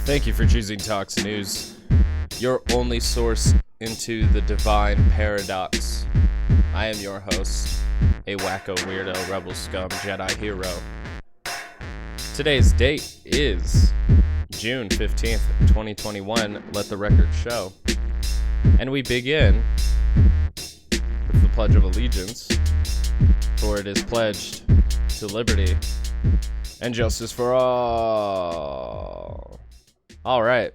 Thank you for choosing Talks News, your only source into the divine paradox. I am your host, a wacko weirdo rebel scum Jedi hero. Today's date is June 15th, 2021, let the record show. And we begin with the Pledge of Allegiance, for it is pledged to liberty and justice for all. All right.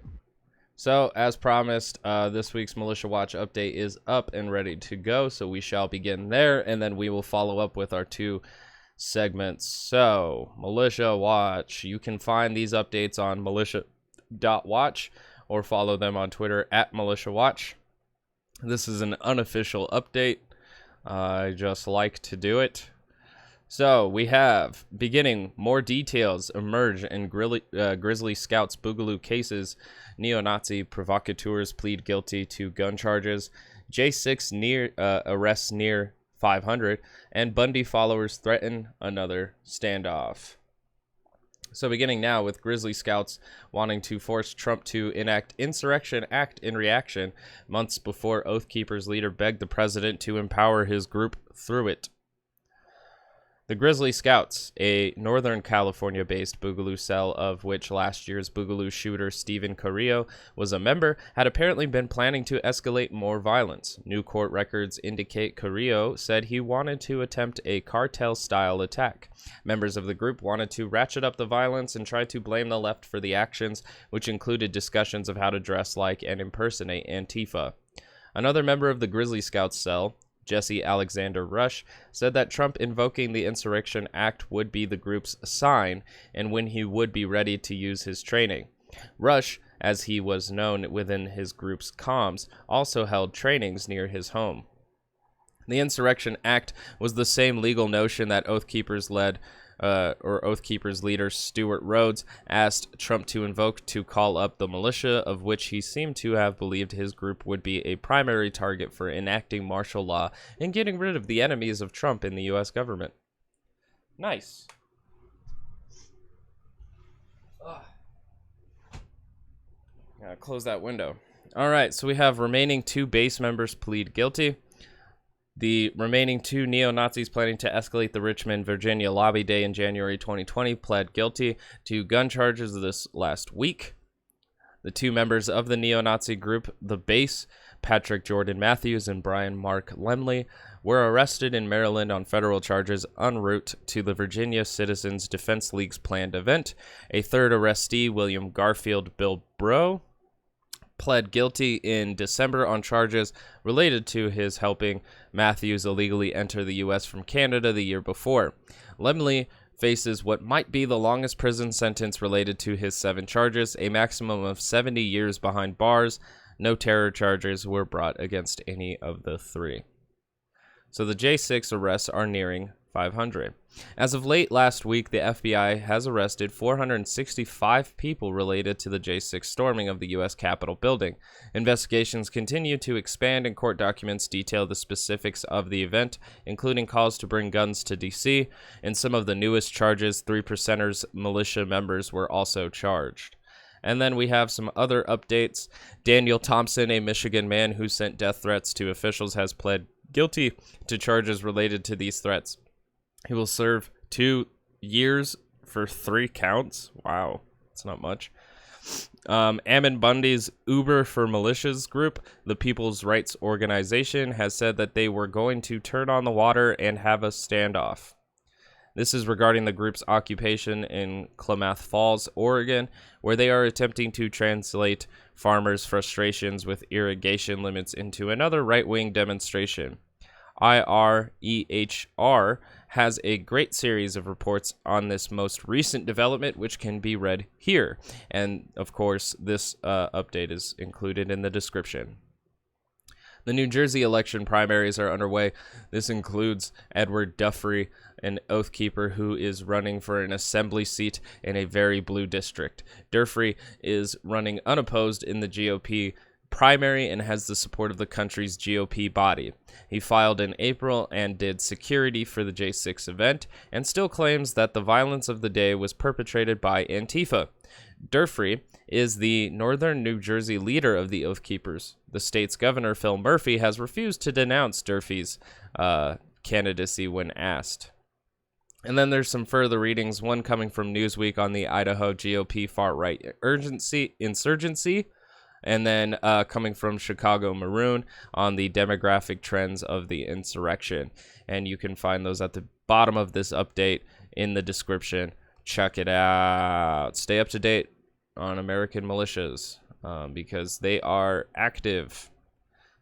So, as promised, this week's Militia Watch update is up and ready to go, so we shall begin there, and then we will follow up with our two segments. So, Militia Watch, you can find these updates on militia.watch or follow them on Twitter at militiawatch. This is an unofficial update. I just like to do it. So, we have, beginning, more details emerge in Grizzly Scouts Boogaloo cases. Neo-Nazi provocateurs plead guilty to gun charges. J6 arrests near 500. And Bundy followers threaten another standoff. So, beginning now with Grizzly Scouts wanting to force Trump to enact Insurrection Act in reaction, months before Oath Keepers leader begged the president to empower his group through it. The Grizzly Scouts, a Northern California-based Boogaloo cell of which last year's Boogaloo shooter Stephen Carrillo was a member, had apparently been planning to escalate more violence. New court records indicate Carrillo said he wanted to attempt a cartel-style attack. Members of the group wanted to ratchet up the violence and try to blame the left for the actions, which included discussions of how to dress like and impersonate Antifa. Another member of the Grizzly Scouts cell, Jesse Alexander Rush, said that Trump invoking the Insurrection Act would be the group's sign and when he would be ready to use his training. Rush, as he was known within his group's comms, also held trainings near his home. The Insurrection Act was the same legal notion that Oath Keepers leader Stuart Rhodes asked Trump to invoke to call up the militia, of which he seemed to have believed his group would be a primary target for enacting martial law and getting rid of the enemies of Trump in the U.S. government. Nice. Gotta close that window. All right, so we have remaining two base members plead guilty. The remaining two neo-Nazis planning to escalate the Richmond, Virginia lobby day in January 2020 pled guilty to gun charges this last week. The two members of the neo-Nazi group, The Base, Patrick Jordan Matthews and Brian Mark Lemley, were arrested in Maryland on federal charges en route to the Virginia Citizens Defense League's planned event. A third arrestee, William Garfield Bilbrough, pled guilty in December on charges related to his helping Matthews illegally enter the U.S. from Canada the year before. Lemley faces what might be the longest prison sentence related to his 7 charges, a maximum of 70 years behind bars. No terror charges were brought against any of the 3. So the J6 arrests are nearing 500. As of late last week, the FBI has arrested 465 people related to the J6 storming of the U.S. Capitol building. Investigations continue to expand, and court documents detail the specifics of the event, including calls to bring guns to D.C. In some of the newest charges, 3%ers militia members were also charged. And then we have some other updates. Daniel Thompson, a Michigan man who sent death threats to officials, has pled guilty to charges related to these threats. He will serve 2 years for 3 counts. Wow, that's not much. Ammon Bundy's Uber for Militias group, the People's Rights Organization, has said that they were going to turn on the water and have a standoff. This is regarding the group's occupation in Klamath Falls, Oregon, where they are attempting to translate farmers' frustrations with irrigation limits into another right-wing demonstration. IREHR has a great series of reports on this most recent development, which can be read here. And, of course, this update is included in the description. The New Jersey election primaries are underway. This includes Edward Duffrey, an Oath Keeper who is running for an assembly seat in a very blue district. Duffrey is running unopposed in the GOP primary and has the support of the country's GOP body. He filed in April and did security for the J6 event and still claims that the violence of the day was perpetrated by Antifa. Durfee is the Northern New Jersey leader of the Oath Keepers. The state's governor, Phil Murphy, has refused to denounce Durfee's candidacy when asked. And then there's some further readings, one coming from Newsweek on the Idaho GOP far-right insurgency, and then coming from Chicago Maroon on the demographic trends of the insurrection. And you can find those at the bottom of this update in the description. Check it out. Stay up to date on American militias because they are active.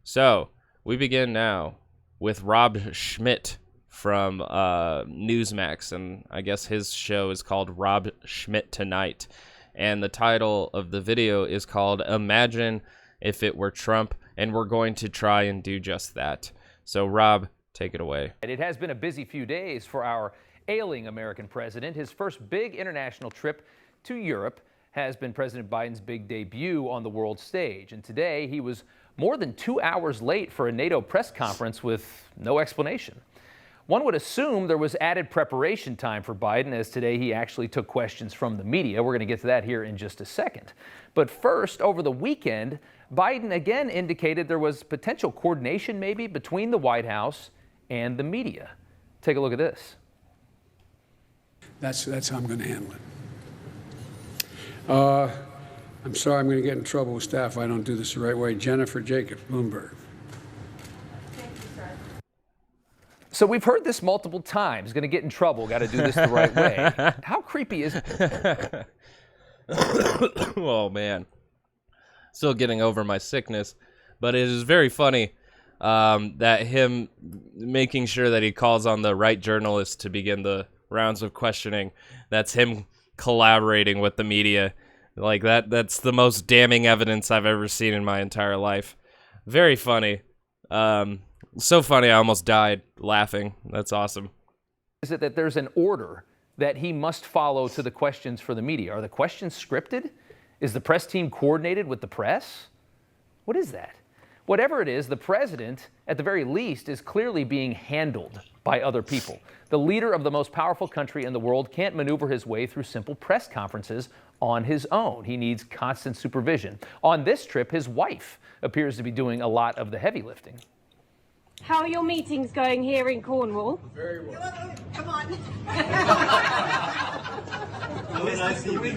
So we begin now with Rob Schmidt from Newsmax, and I guess his show is called Rob Schmidt Tonight. And the title of the video is called Imagine If It Were Trump, and we're going to try and do just that. So Rob, take it away. It has been a busy few days for our ailing American president. His first big international trip to Europe has been President Biden's big debut on the world stage. And today he was more than 2 hours late for a NATO press conference with no explanation. One would assume there was added preparation time for Biden, as today he actually took questions from the media. We're going to get to that here in just a second. But first, over the weekend, Biden again indicated there was potential coordination maybe between the White House and the media. Take a look at this. That's how I'm going to handle it. I'm sorry I'm going to get in trouble with staff if I don't do this the right way. Jennifer Jacobs, Bloomberg. So we've heard this multiple times. Going to get in trouble. Got to do this the right way. How creepy is it? Oh, man. Still getting over my sickness. But it is very funny that him making sure that he calls on the right journalist to begin the rounds of questioning. That's him collaborating with the media. Like that's the most damning evidence I've ever seen in my entire life. Very funny. So funny I almost died laughing. That's awesome. Is it that there's an order that he must follow to the questions for the media? Are the questions scripted? Is the press team coordinated with the press? What is that? Whatever it is, the president, at the very least, is clearly being handled by other people. The leader of the most powerful country in the world can't maneuver his way through simple press conferences on his own. He needs constant supervision. On this trip, his wife appears to be doing a lot of the heavy lifting. How are your meetings going here in Cornwall? Very well. Come on. Really nice evening.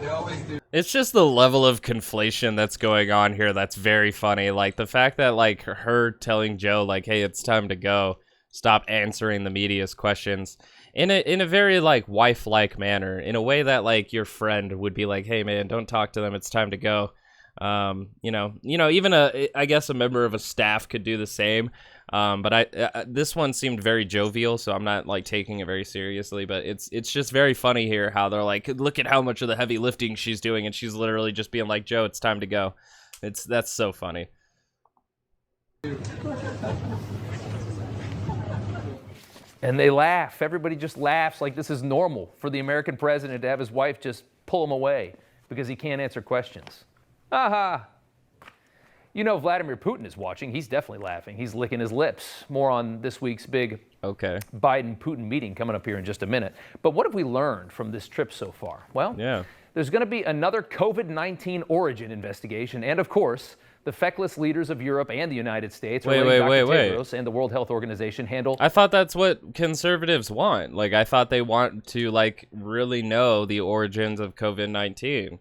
They always do. It's just the level of conflation that's going on here that's very funny. Like the fact that like her telling Joe like, hey, it's time to go. Stop answering the media's questions in a very like wife-like manner, in a way that like your friend would be like, hey man, don't talk to them. It's time to go. Even I guess a member of a staff could do the same. But this one seemed very jovial, so I'm not like taking it very seriously, but it's just very funny here how they're like, look at how much of the heavy lifting she's doing. And she's literally just being like, Joe, it's time to go. That's so funny. And they laugh. Everybody just laughs like this is normal for the American president to have his wife just pull him away because he can't answer questions. Aha! You know Vladimir Putin is watching. He's definitely laughing. He's licking his lips. More on this week's big Biden-Putin meeting coming up here in just a minute. But what have we learned from this trip so far? Well, there's going to be another COVID-19 origin investigation. And, of course, the feckless leaders of Europe and the United States, Dr. Tedros and the World Health Organization handle. I thought that's what conservatives want. Like, I thought they want to, like, really know the origins of COVID-19.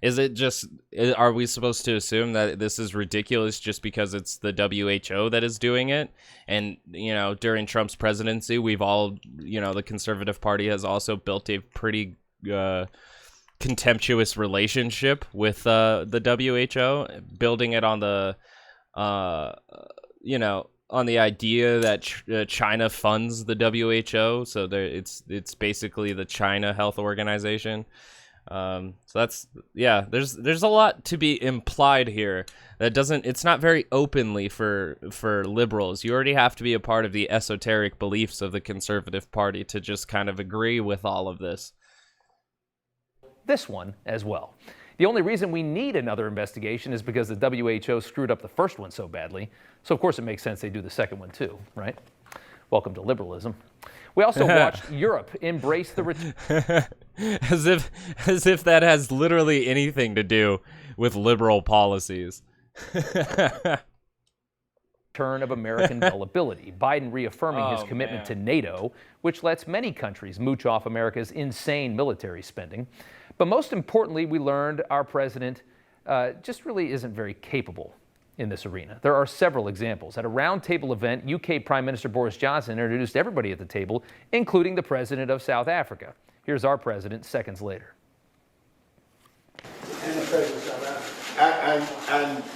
Is it just, are we supposed to assume that this is ridiculous just because it's the WHO that is doing it? And, you know, during Trump's presidency, we've all, you know, the Conservative Party has also built a pretty contemptuous relationship with the WHO, building it on the, on the idea that China funds the WHO. So it's basically the China Health Organization. So that's, there's a lot to be implied here that it's not very openly for liberals. You already have to be a part of the esoteric beliefs of the Conservative Party to just kind of agree with all of this. This one as well. The only reason we need another investigation is because the WHO screwed up the first one so badly. So of course it makes sense they do the second one too, right? Welcome to liberalism. We also watched Europe embrace the return as if that has literally anything to do with liberal policies. of American gullibility. Biden reaffirming his commitment man. to NATO, which lets many countries mooch off America's insane military spending. But most importantly, we learned our president just really isn't very capable in this arena. There are several examples. At a roundtable event, UK Prime Minister Boris Johnson introduced everybody at the table, including the president of South Africa. Here's our president seconds later. And the president of South Africa.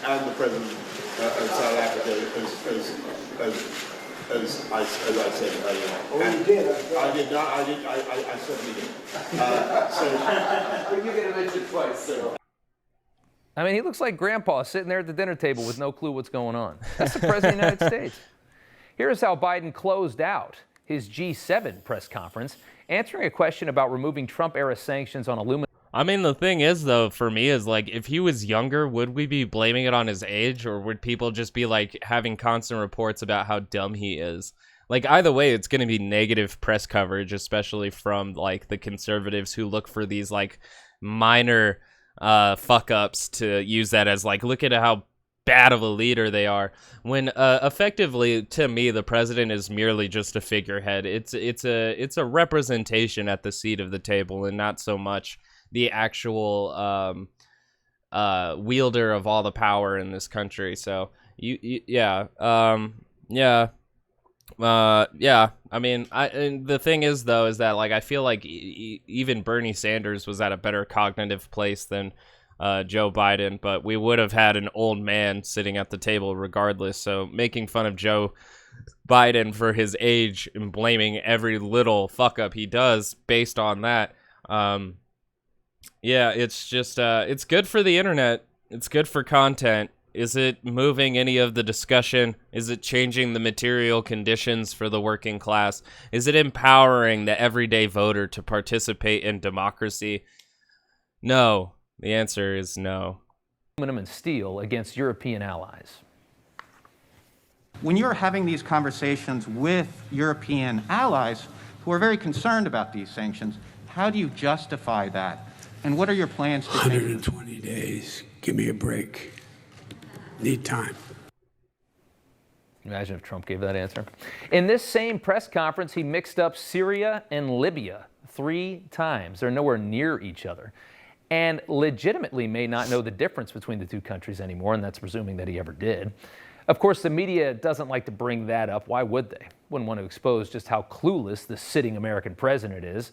And the president of South Africa, as I said earlier. Oh, you did? I did not. I certainly did. But you get to mention twice, sir. I mean, he looks like Grandpa sitting there at the dinner table with no clue what's going on. That's the President of the United States. Here's how Biden closed out his G7 press conference, answering a question about removing Trump-era sanctions on aluminum. I mean, the thing is, though, for me, is like, if he was younger, would we be blaming it on his age, or would people just be like having constant reports about how dumb he is? Like, either way, it's going to be negative press coverage, especially from like the conservatives who look for these like minor fuck ups to use that as like, look at how bad of a leader they are, when effectively, to me, the president is merely just a figurehead. It's a representation at the seat of the table, and not so much the actual wielder of all the power in this country. So yeah. I mean, and the thing is, though, is that like I feel like even Bernie Sanders was at a better cognitive place than Joe Biden, but we would have had an old man sitting at the table regardless. So making fun of Joe Biden for his age and blaming every little fuck up he does based on that, yeah, it's just it's good for the internet. It's good for content. Is it moving any of the discussion? Is it changing the material conditions for the working class? Is it empowering the everyday voter to participate in democracy? No. The answer is no. Aluminum and steel against European allies. When you're having these conversations with European allies who are very concerned about these sanctions, how do you justify that? And what are your plans to change? 120 days. Give me a break. Need time. Imagine if Trump gave that answer. In this same press conference, he mixed up Syria and Libya 3 times. They're nowhere near each other, and legitimately may not know the difference between the two countries anymore, and that's presuming that he ever did. Of course, the media doesn't like to bring that up. Why would they? Wouldn't want to expose just how clueless the sitting American president is.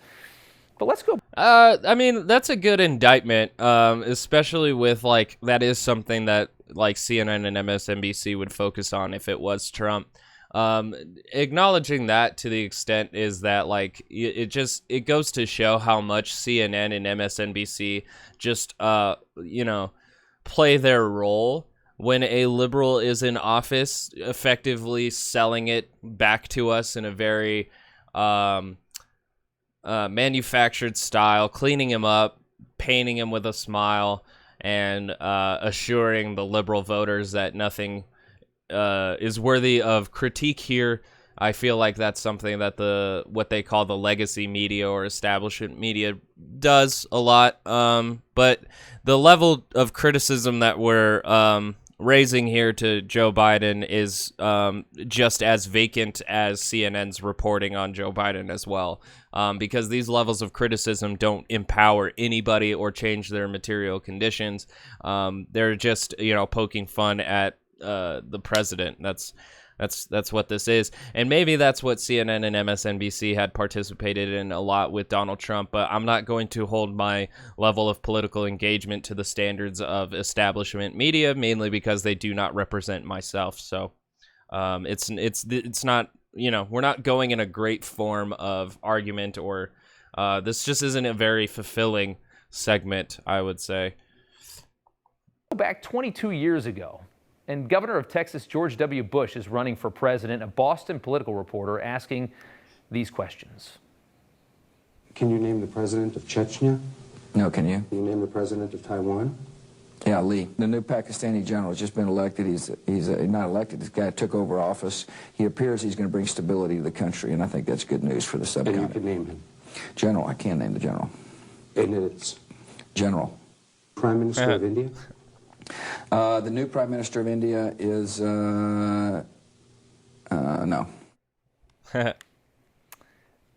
But let's go. I mean, that's a good indictment, especially with, like, that is something that, like, CNN and MSNBC would focus on if it was Trump. Acknowledging that to the extent is that, like, it goes to show how much CNN and MSNBC just, play their role when a liberal is in office, effectively selling it back to us in a very, manufactured style, cleaning him up, painting him with a smile, and assuring the liberal voters that nothing is worthy of critique here. I feel like that's something that what they call the legacy media or establishment media does a lot. But the level of criticism that we're raising here to Joe Biden is just as vacant as CNN's reporting on Joe Biden as well, because these levels of criticism don't empower anybody or change their material conditions. They're just, poking fun at the president. That's what this is. And maybe that's what CNN and MSNBC had participated in a lot with Donald Trump, but I'm not going to hold my level of political engagement to the standards of establishment media, mainly because they do not represent myself. So it's not, we're not going in a great form of argument, or this just isn't a very fulfilling segment, I would say. Back 22 years ago, and Governor of Texas George W. Bush is running for president, a Boston political reporter asking these questions. Can you name the president of Chechnya? No, can you? Can you name the president of Taiwan? Yeah, Lee. The new Pakistani general has just been elected. He's not elected. This guy took over office. He appears he's going to bring stability to the country, and I think that's good news for the subcontinent. And you can name him. General. I can name the general. And it's General. Prime Minister of India? The new Prime Minister of India is, no.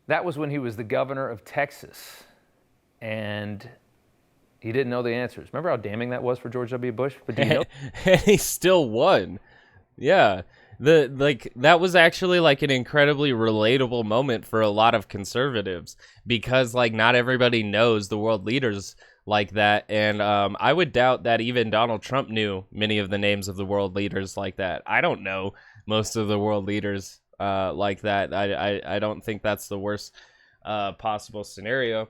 That was when he was the governor of Texas, and he didn't know the answers. Remember how damning that was for George W. Bush? But do you know? And he still won. Yeah. That was actually like an incredibly relatable moment for a lot of conservatives because like not everybody knows the world leaders like that. And I would doubt that even Donald Trump knew many of the names of the world leaders like that. I don't know most of the world leaders like that. I don't think that's the worst possible scenario.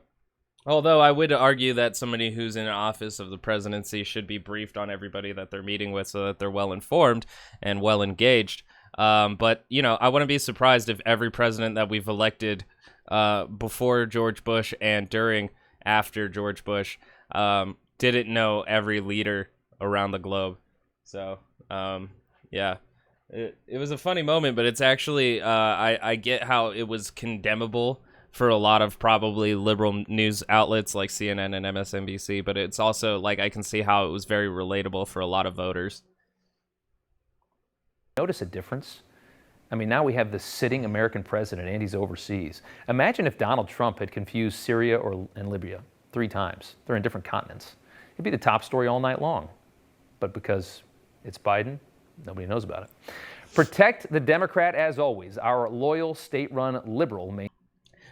Although I would argue that somebody who's in office of the presidency should be briefed on everybody that they're meeting with so that they're well informed and well engaged. But, you know, I wouldn't be surprised if every president that we've elected before George Bush and after George Bush didn't know every leader around the globe. So, yeah. It was a funny moment, but it's actually, I get how it was condemnable for a lot of probably liberal news outlets like CNN and MSNBC, but it's also like I can see how it was very relatable for a lot of voters. Notice a difference? I mean, now we have the sitting American president and he's overseas. Imagine if Donald Trump had confused Syria and Libya 3 times. They're in different continents. It'd be the top story all night long. But because it's Biden, nobody knows about it. Protect the Democrat as always. Our loyal state-run liberal main.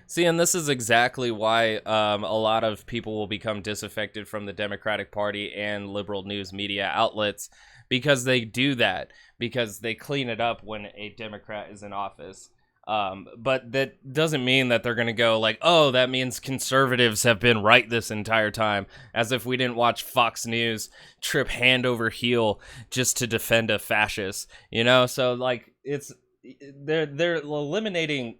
See, and this is exactly why a lot of people will become disaffected from the Democratic Party and liberal news media outlets because they do that, because they clean it up when a Democrat is in office. But that doesn't mean that they're going to go like, oh, that means conservatives have been right this entire time, as if we didn't watch Fox News trip hand over heel just to defend a fascist, you know? So like they're eliminating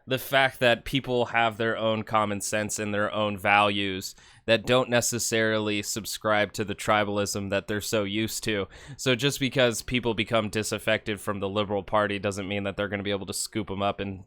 the fact that people have their own common sense and their own values that don't necessarily subscribe to the tribalism that they're so used to. So just because people become disaffected from the liberal party doesn't mean that they're going to be able to scoop them up and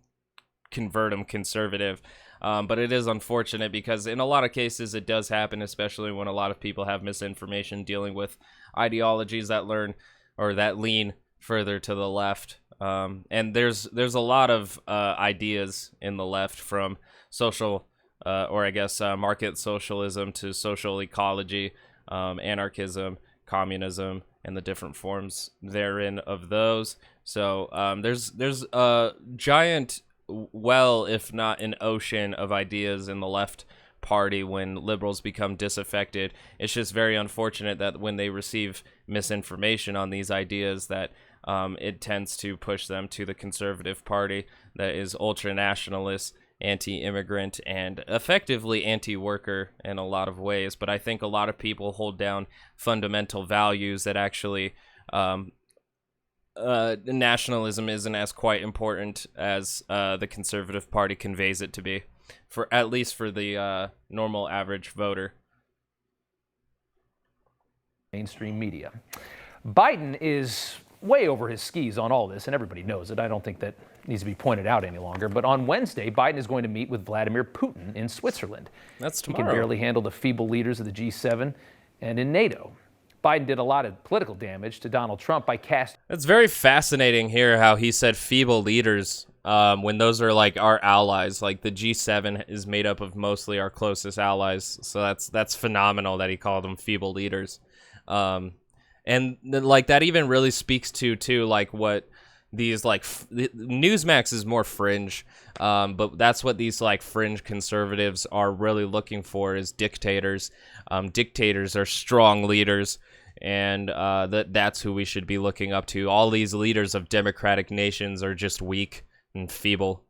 convert them conservative. But it is unfortunate because in a lot of cases it does happen, especially when a lot of people have misinformation dealing with ideologies that lean further to the left. And there's a lot of ideas in the left, from social market socialism to social ecology, anarchism, communism, and the different forms therein of those. So there's a giant well, if not an ocean of ideas in the left party when liberals become disaffected. It's just very unfortunate that when they receive misinformation on these ideas that it tends to push them to the conservative party that is ultra-nationalist, anti-immigrant, and effectively anti-worker in a lot of ways. But I think a lot of people hold down fundamental values that actually nationalism isn't as quite important as the conservative party conveys it to be, for at least for the normal average voter. Mainstream media. Biden is way over his skis on all this, and everybody knows it. I don't think that needs to be pointed out any longer. But on Wednesday, Biden is going to meet with Vladimir Putin in Switzerland. That's tomorrow. He can barely handle the feeble leaders of the G7 and in NATO. Biden did a lot of political damage to Donald Trump by casting. It's very fascinating here how he said feeble leaders when those are like our allies. Like the G7 is made up of mostly our closest allies. So that's phenomenal that he called them feeble leaders. And like that even really speaks to like what these like Newsmax is more fringe, but that's what these like fringe conservatives are really looking for, is dictators. Dictators are strong leaders, and that's who we should be looking up to. All these leaders of democratic nations are just weak and feeble.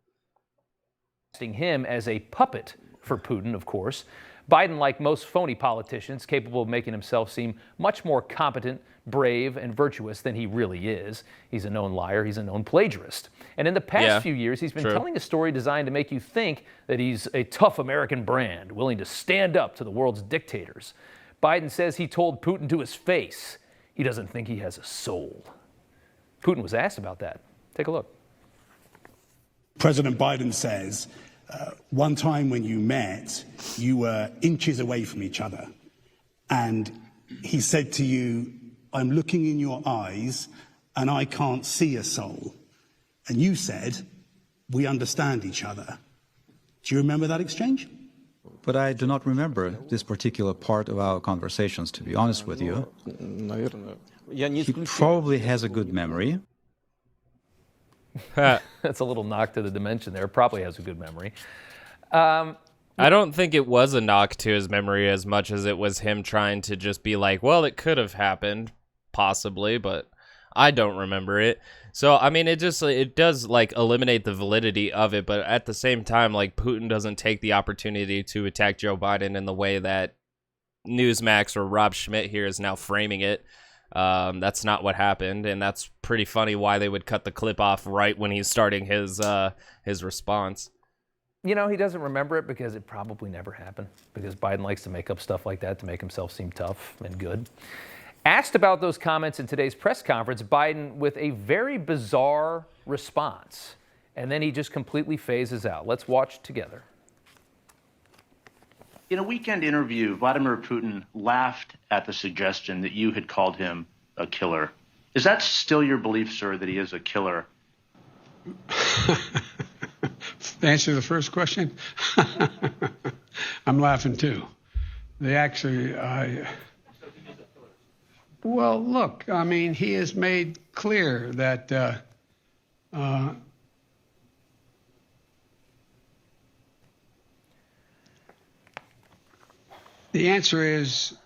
Him as a puppet for Putin, of course. Biden, like most phony politicians, capable of making himself seem much more competent, brave, and virtuous than he really is. He's a known liar. He's a known plagiarist. And in the past few years, he's been telling a story designed to make you think that he's a tough American brand, willing to stand up to the world's dictators. Biden says he told Putin to his face he doesn't think he has a soul. Putin was asked about that. Take a look. President Biden says, one time when you met, you were inches away from each other. And he said to you, I'm looking in your eyes and I can't see a soul. And you said, we understand each other. Do you remember that exchange? But I do not remember this particular part of our conversations, to be honest with you. He probably has a good memory. That's a little knock to the dimension there. Probably has a good memory. I don't think it was a knock to his memory as much as it was him trying to just be like, well, it could have happened, possibly, but I don't remember it. So, I mean, it does, like, eliminate the validity of it, but at the same time, like, Putin doesn't take the opportunity to attack Joe Biden in the way that Newsmax or Rob Schmidt here is now framing it. That's not what happened, and that's pretty funny why they would cut the clip off right when he's starting his response. You know, he doesn't remember it because it probably never happened, because Biden likes to make up stuff like that to make himself seem tough and good. Asked about those comments in today's press conference, Biden with a very bizarre response, and then he just completely phases out. Let's watch together. In a weekend interview, Vladimir Putin laughed at the suggestion that you had called him a killer. Is that still your belief, sir, that he is a killer? To answer the first question, I'm laughing too. They actually, well, look, I mean, he has made clear that the answer is.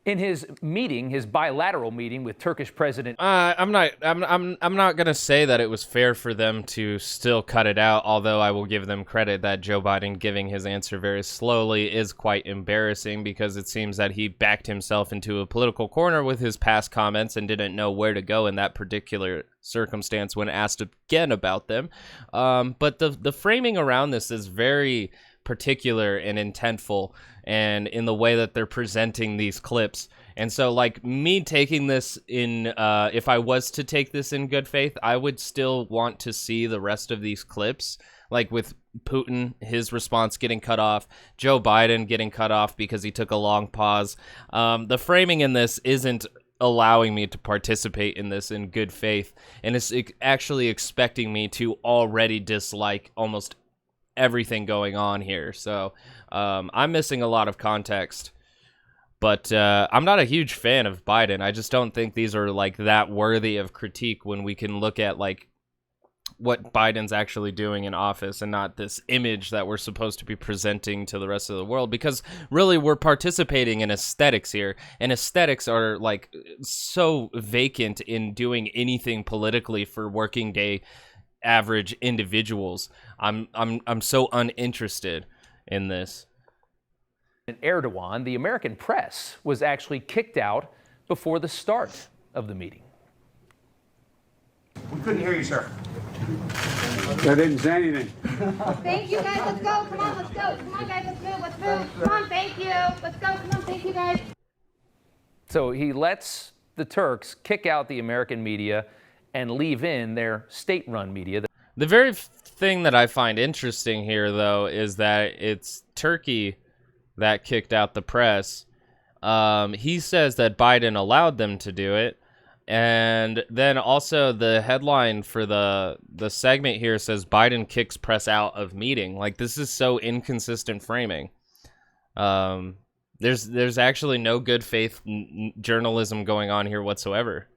In his meeting, his bilateral meeting with Turkish President, I'm not gonna say that it was fair for them to still cut it out. Although I will give them credit that Joe Biden giving his answer very slowly is quite embarrassing, because it seems that he backed himself into a political corner with his past comments and didn't know where to go in that particular circumstance when asked again about them. But the framing around this is very particular and intentful, and in the way that they're presenting these clips. And so, like, me taking this in, if I was to take this in good faith, I would still want to see the rest of these clips, like with Putin, his response getting cut off, Joe Biden getting cut off because he took a long pause. The framing in this isn't allowing me to participate in this in good faith, and it's actually expecting me to already dislike almost everything going on here. So I'm missing a lot of context, but I'm not a huge fan of Biden. I just don't think these are like that worthy of critique when we can look at like what Biden's actually doing in office and not this image that we're supposed to be presenting to the rest of the world, because really we're participating in aesthetics here, and aesthetics are like so vacant in doing anything politically for working day average individuals. I'm so uninterested in this. Erdogan, the American press was actually kicked out before the start of the meeting. We couldn't hear you, sir. I didn't say anything. Thank you guys, let's go. Come on, let's go. Come on guys, let's move, let's move. Come on, thank you. Let's go, come on, thank you guys. So he lets the Turks kick out the American media and leave in their state-run media. The very thing that I find interesting here, though, is that it's Turkey that kicked out the press. He says that Biden allowed them to do it. And then also the headline for the segment here says Biden kicks press out of meeting. Like, this is so inconsistent framing. There's actually no good faith journalism going on here whatsoever.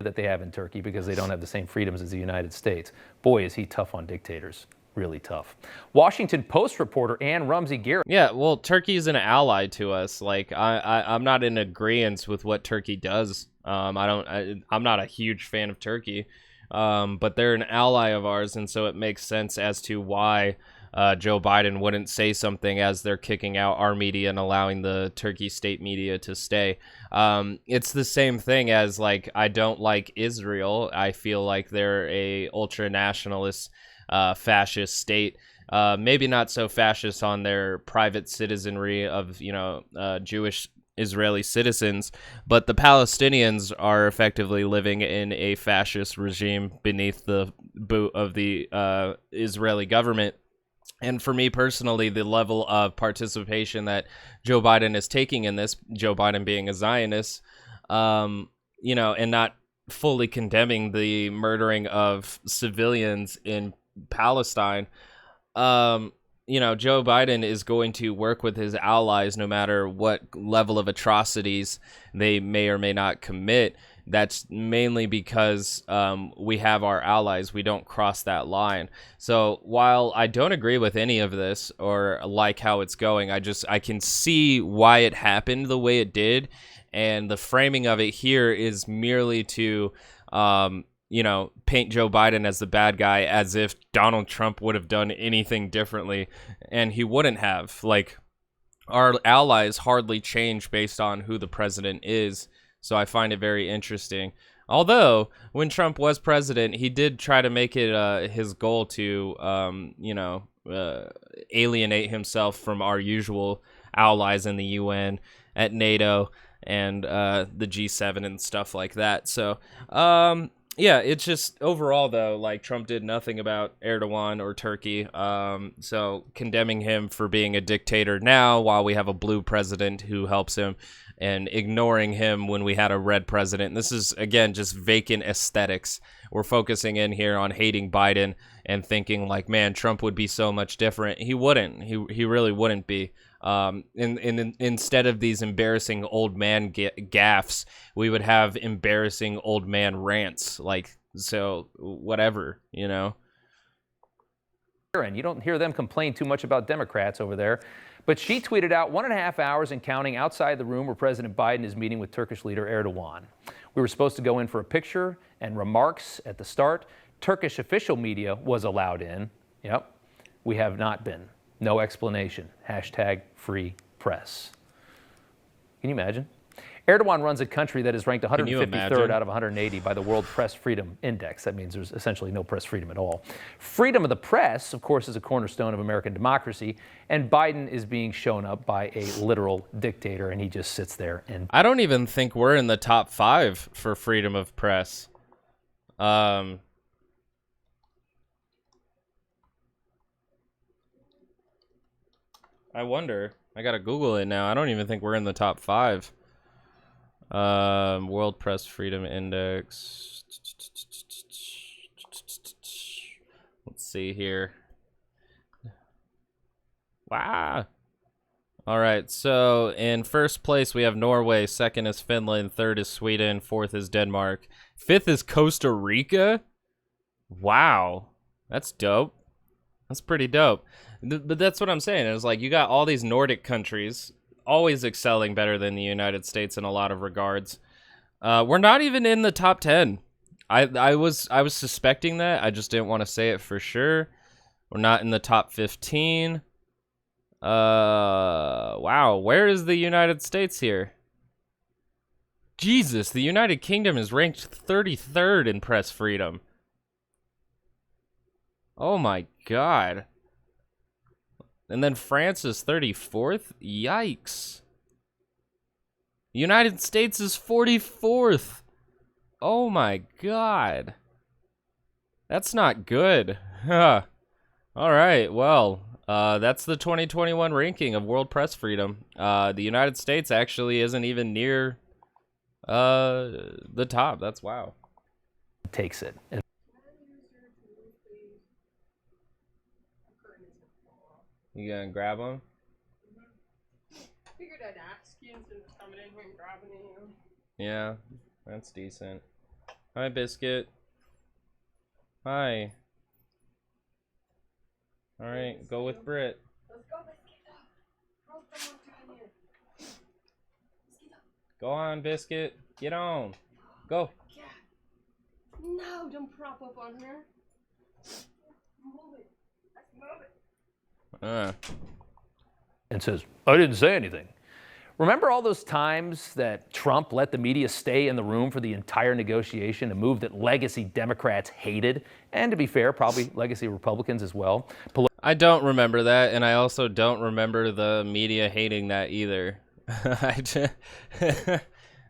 That they have in Turkey, because they don't have the same freedoms as the United States. Boy, is he tough on dictators. Really tough. Washington Post reporter Ann Rumsey Garrett. Yeah, well, Turkey is an ally to us. Like, I'm not in agreement with what Turkey does. I'm not a huge fan of Turkey, but they're an ally of ours, and so it makes sense as to why Joe Biden wouldn't say something as they're kicking out our media and allowing the Turkey state media to stay. It's the same thing as, like, I don't like Israel. I feel like they're a ultra-nationalist fascist state, Maybe not so fascist on their private citizenry of, Jewish Israeli citizens, but the Palestinians are effectively living in a fascist regime beneath the boot of the Israeli government. And for me personally, the level of participation that Joe Biden is taking in this, Joe Biden being a Zionist, and not fully condemning the murdering of civilians in Palestine, Joe Biden is going to work with his allies no matter what level of atrocities they may or may not commit. That's mainly because we have our allies. We don't cross that line. So while I don't agree with any of this or like how it's going, I can see why it happened the way it did. And the framing of it here is merely to paint Joe Biden as the bad guy, as if Donald Trump would have done anything differently, and he wouldn't have. Like, our allies hardly change based on who the president is, so I find it very interesting. Although, when Trump was president, he did try to make it his goal to, alienate himself from our usual allies in the UN, at NATO, and the G7 and stuff like that. So, yeah, it's just overall, though, like, Trump did nothing about Erdogan or Turkey. So condemning him for being a dictator now while we have a blue president who helps him, and ignoring him when we had a red president. This is, again, just vacant aesthetics. We're focusing in here on hating Biden and thinking like, man, Trump would be so much different. He wouldn't. He really wouldn't be. Instead of these embarrassing old man gaffes, we would have embarrassing old man rants. Like, so whatever, And you don't hear them complain too much about Democrats over there. But she tweeted out 1.5 hours and counting outside the room where President Biden is meeting with Turkish leader Erdogan. We were supposed to go in for a picture and remarks at the start. Turkish official media was allowed in. Yep, we have not been. No explanation. #free press. Can you imagine? Erdogan runs a country that is ranked 153rd out of 180 by the World Press Freedom Index. That means there's essentially no press freedom at all. Freedom of the press, of course, is a cornerstone of American democracy, and Biden is being shown up by a literal dictator, and he just sits there. And I don't even think we're in the top 5 for freedom of press. I wonder. I gotta Google it now. I don't even think we're in the top 5. World Press Freedom Index. Let's see here. Wow. All right, so in first place we have Norway, second is Finland, third is Sweden, fourth is Denmark, fifth is Costa Rica. Wow, that's dope. That's pretty dope. But that's what I'm saying. It's like you got all these Nordic countries always excelling better than the United States in a lot of regards. We're not even in the top 10. I was suspecting that. I just didn't want to say it for sure. We're not in the top 15. Wow, where is the United States here? Jesus, the United Kingdom is ranked 33rd in press freedom. Oh my God. And then France is 34th? Yikes. United States is 44th. Oh my God. That's not good. All right, well, that's the 2021 ranking of world press freedom. The United States actually isn't even near the top. That's wow. Takes it. You gonna grab them? Figured I'd ask you instead of coming in here and grabbing you. Yeah, that's decent. Hi, Biscuit. Hi. All right, go with Britt. Let's go, Biscuit. How's someone doing here? Go on, Biscuit. Get on. Go. Yeah. No, don't prop up on her. Move it. Let's move it. And says, I didn't say anything. Remember all those times that Trump let the media stay in the room for the entire negotiation, a move that legacy Democrats hated, and to be fair, probably legacy Republicans as well? I don't remember that, and I also don't remember the media hating that either.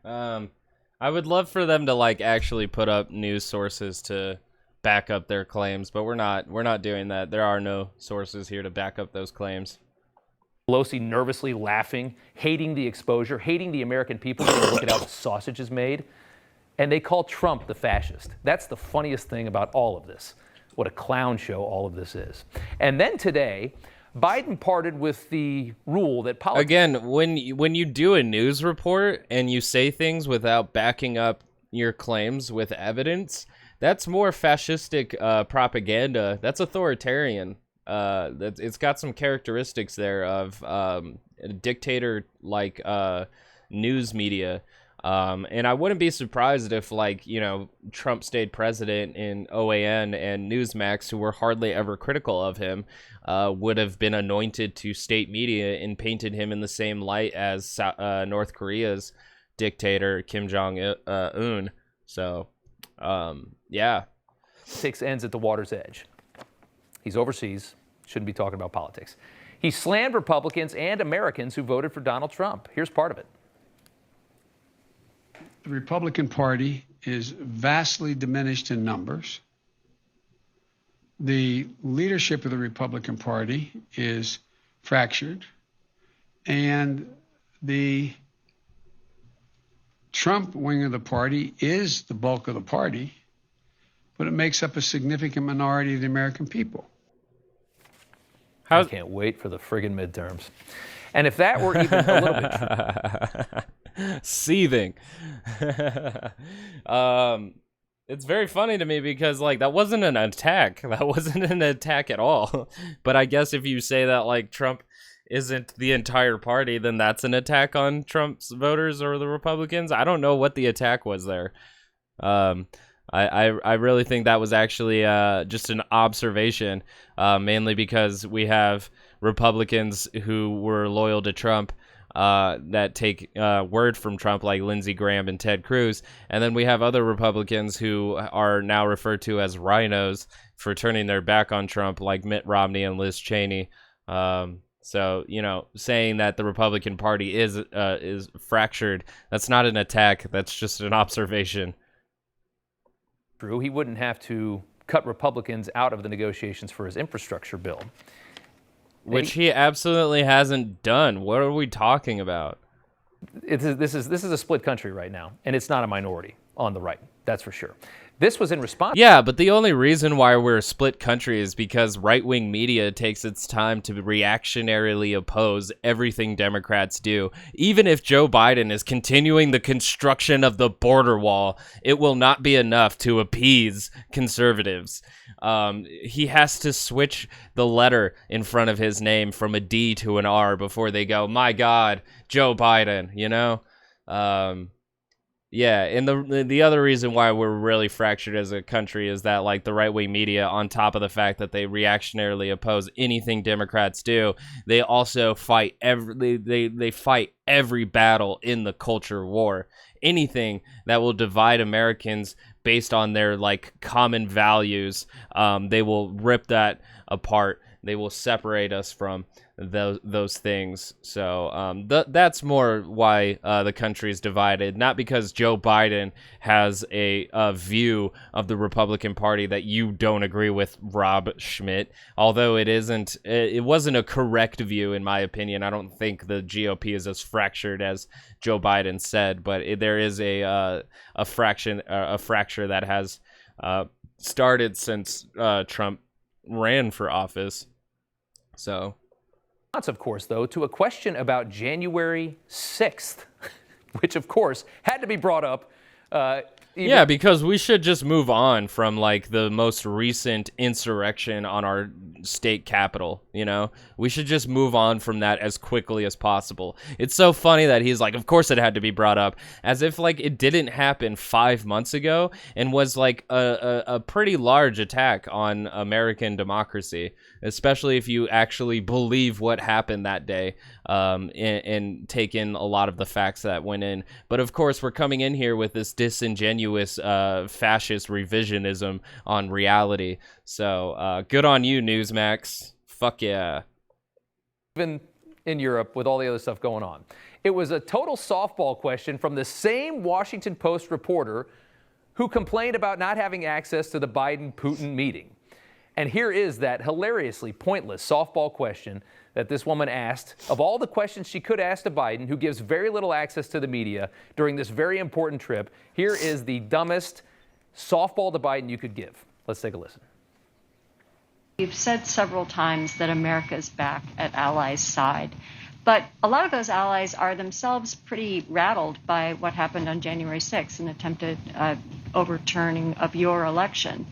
I would love for them to like actually put up news sources to back up their claims, but we're not doing that. There are no sources here to back up those claims. Pelosi nervously laughing, hating the exposure, hating the American people. Look at how the sausage is made. And they call Trump the fascist. That's the funniest thing about all of this. What a clown show all of this is. And then today, Biden parted with the rule that politics... Again, when you do a news report and you say things without backing up your claims with evidence, that's more fascistic propaganda. That's authoritarian. It's got some characteristics there of a dictator-like news media. And I wouldn't be surprised if, like, you know, Trump stayed president in OAN and Newsmax, who were hardly ever critical of him, would have been anointed to state media and painted him in the same light as North Korea's dictator, Kim Jong-un. So, yeah. Politics ends at the water's edge. He's overseas, shouldn't be talking about politics. He slammed Republicans and Americans who voted for Donald Trump. Here's part of it. The Republican Party is vastly diminished in numbers. The leadership of the Republican Party is fractured. And the Trump wing of the party is the bulk of the party, but it makes up a significant minority of the American people. I can't wait for the friggin' midterms. And if that were even a little bit true. Seething. It's very funny to me because, like, that wasn't an attack. That wasn't an attack at all. But I guess if you say that, like, Trump isn't the entire party, then that's an attack on Trump's voters or the Republicans. I don't know what the attack was there. I really think that was actually just an observation, mainly because we have Republicans who were loyal to Trump that take word from Trump, like Lindsey Graham and Ted Cruz. And then we have other Republicans who are now referred to as rhinos for turning their back on Trump, like Mitt Romney and Liz Cheney. So, you know, saying that the Republican Party is fractured, that's not an attack. That's just an observation. True, he wouldn't have to cut Republicans out of the negotiations for his infrastructure bill. Which he absolutely hasn't done. What are we talking about? This is a split country right now, and it's not a minority on the right. That's for sure. This was in response. Yeah, but the only reason why we're a split country is because right-wing media takes its time to reactionarily oppose everything Democrats do. Even if Joe Biden is continuing the construction of the border wall, it will not be enough to appease conservatives. He has to switch the letter in front of his name from a D to an R before they go, my God, Joe Biden, you know? Yeah, and the other reason why we're really fractured as a country is that, like, the right-wing media, on top of the fact that they reactionarily oppose anything Democrats do, they also fight they fight every battle in the culture war. Anything that will divide Americans based on their, like, common values, they will rip that apart. They will separate us from those things. So that's more why the country is divided, not because Joe Biden has a view of the Republican Party that you don't agree with, Rob Schmidt. Although it wasn't a correct view in my opinion. I don't think the GOP is as fractured as Joe Biden said, but there is a fracture that has started since Trump ran for office. So, of course, though, to a question about January 6th, which, of course, had to be brought up. Yeah, because we should just move on from, like, the most recent insurrection on our state capital, you know? We should just move on from that as quickly as possible. It's so funny that he's like, of course it had to be brought up, as if, like, it didn't happen 5 months ago and was, like, a pretty large attack on American democracy, especially if you actually believe what happened that day, and take in a lot of the facts that went in. But, of course, we're coming in here with this disingenuous fascist revisionism on reality. So good on you, Newsmax, Fuck yeah. Even in Europe with all the other stuff going on. It was a total softball question from the same Washington Post reporter who complained about not having access to the Biden-Putin meeting. And here is that hilariously pointless softball question that this woman asked of all the questions she could ask to Biden, who gives very little access to the media during this very important trip. Here is the dumbest softball to Biden you could give. Let's take a listen. You've said several times that America is back at allies' side, but a lot of those allies are themselves pretty rattled by what happened on January 6th, an attempted overturning of your election.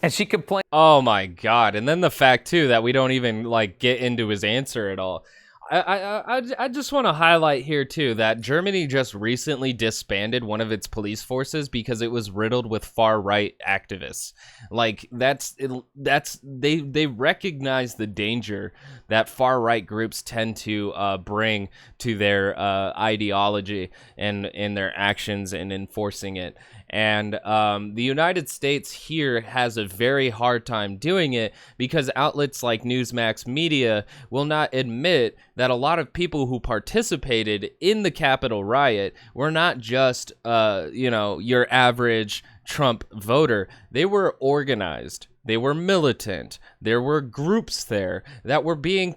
And she complained. Oh my God. And then the fact too that we don't even like get into his answer at all. I just want to highlight here too that Germany just recently disbanded one of its police forces because it was riddled with far right activists. Like they recognize the danger that far right groups tend to bring to their ideology and in their actions and enforcing it. And the United States here has a very hard time doing it because outlets like Newsmax Media will not admit that a lot of people who participated in the Capitol riot were not just, your average Trump voter. They were organized. They were militant. There were groups there that were being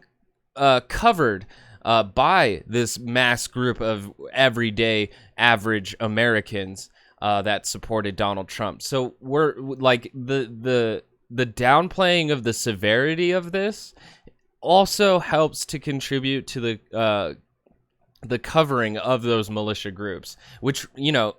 covered by this mass group of everyday average Americans that supported Donald Trump. So we're like the downplaying of the severity of this also helps to contribute to the covering of those militia groups, which,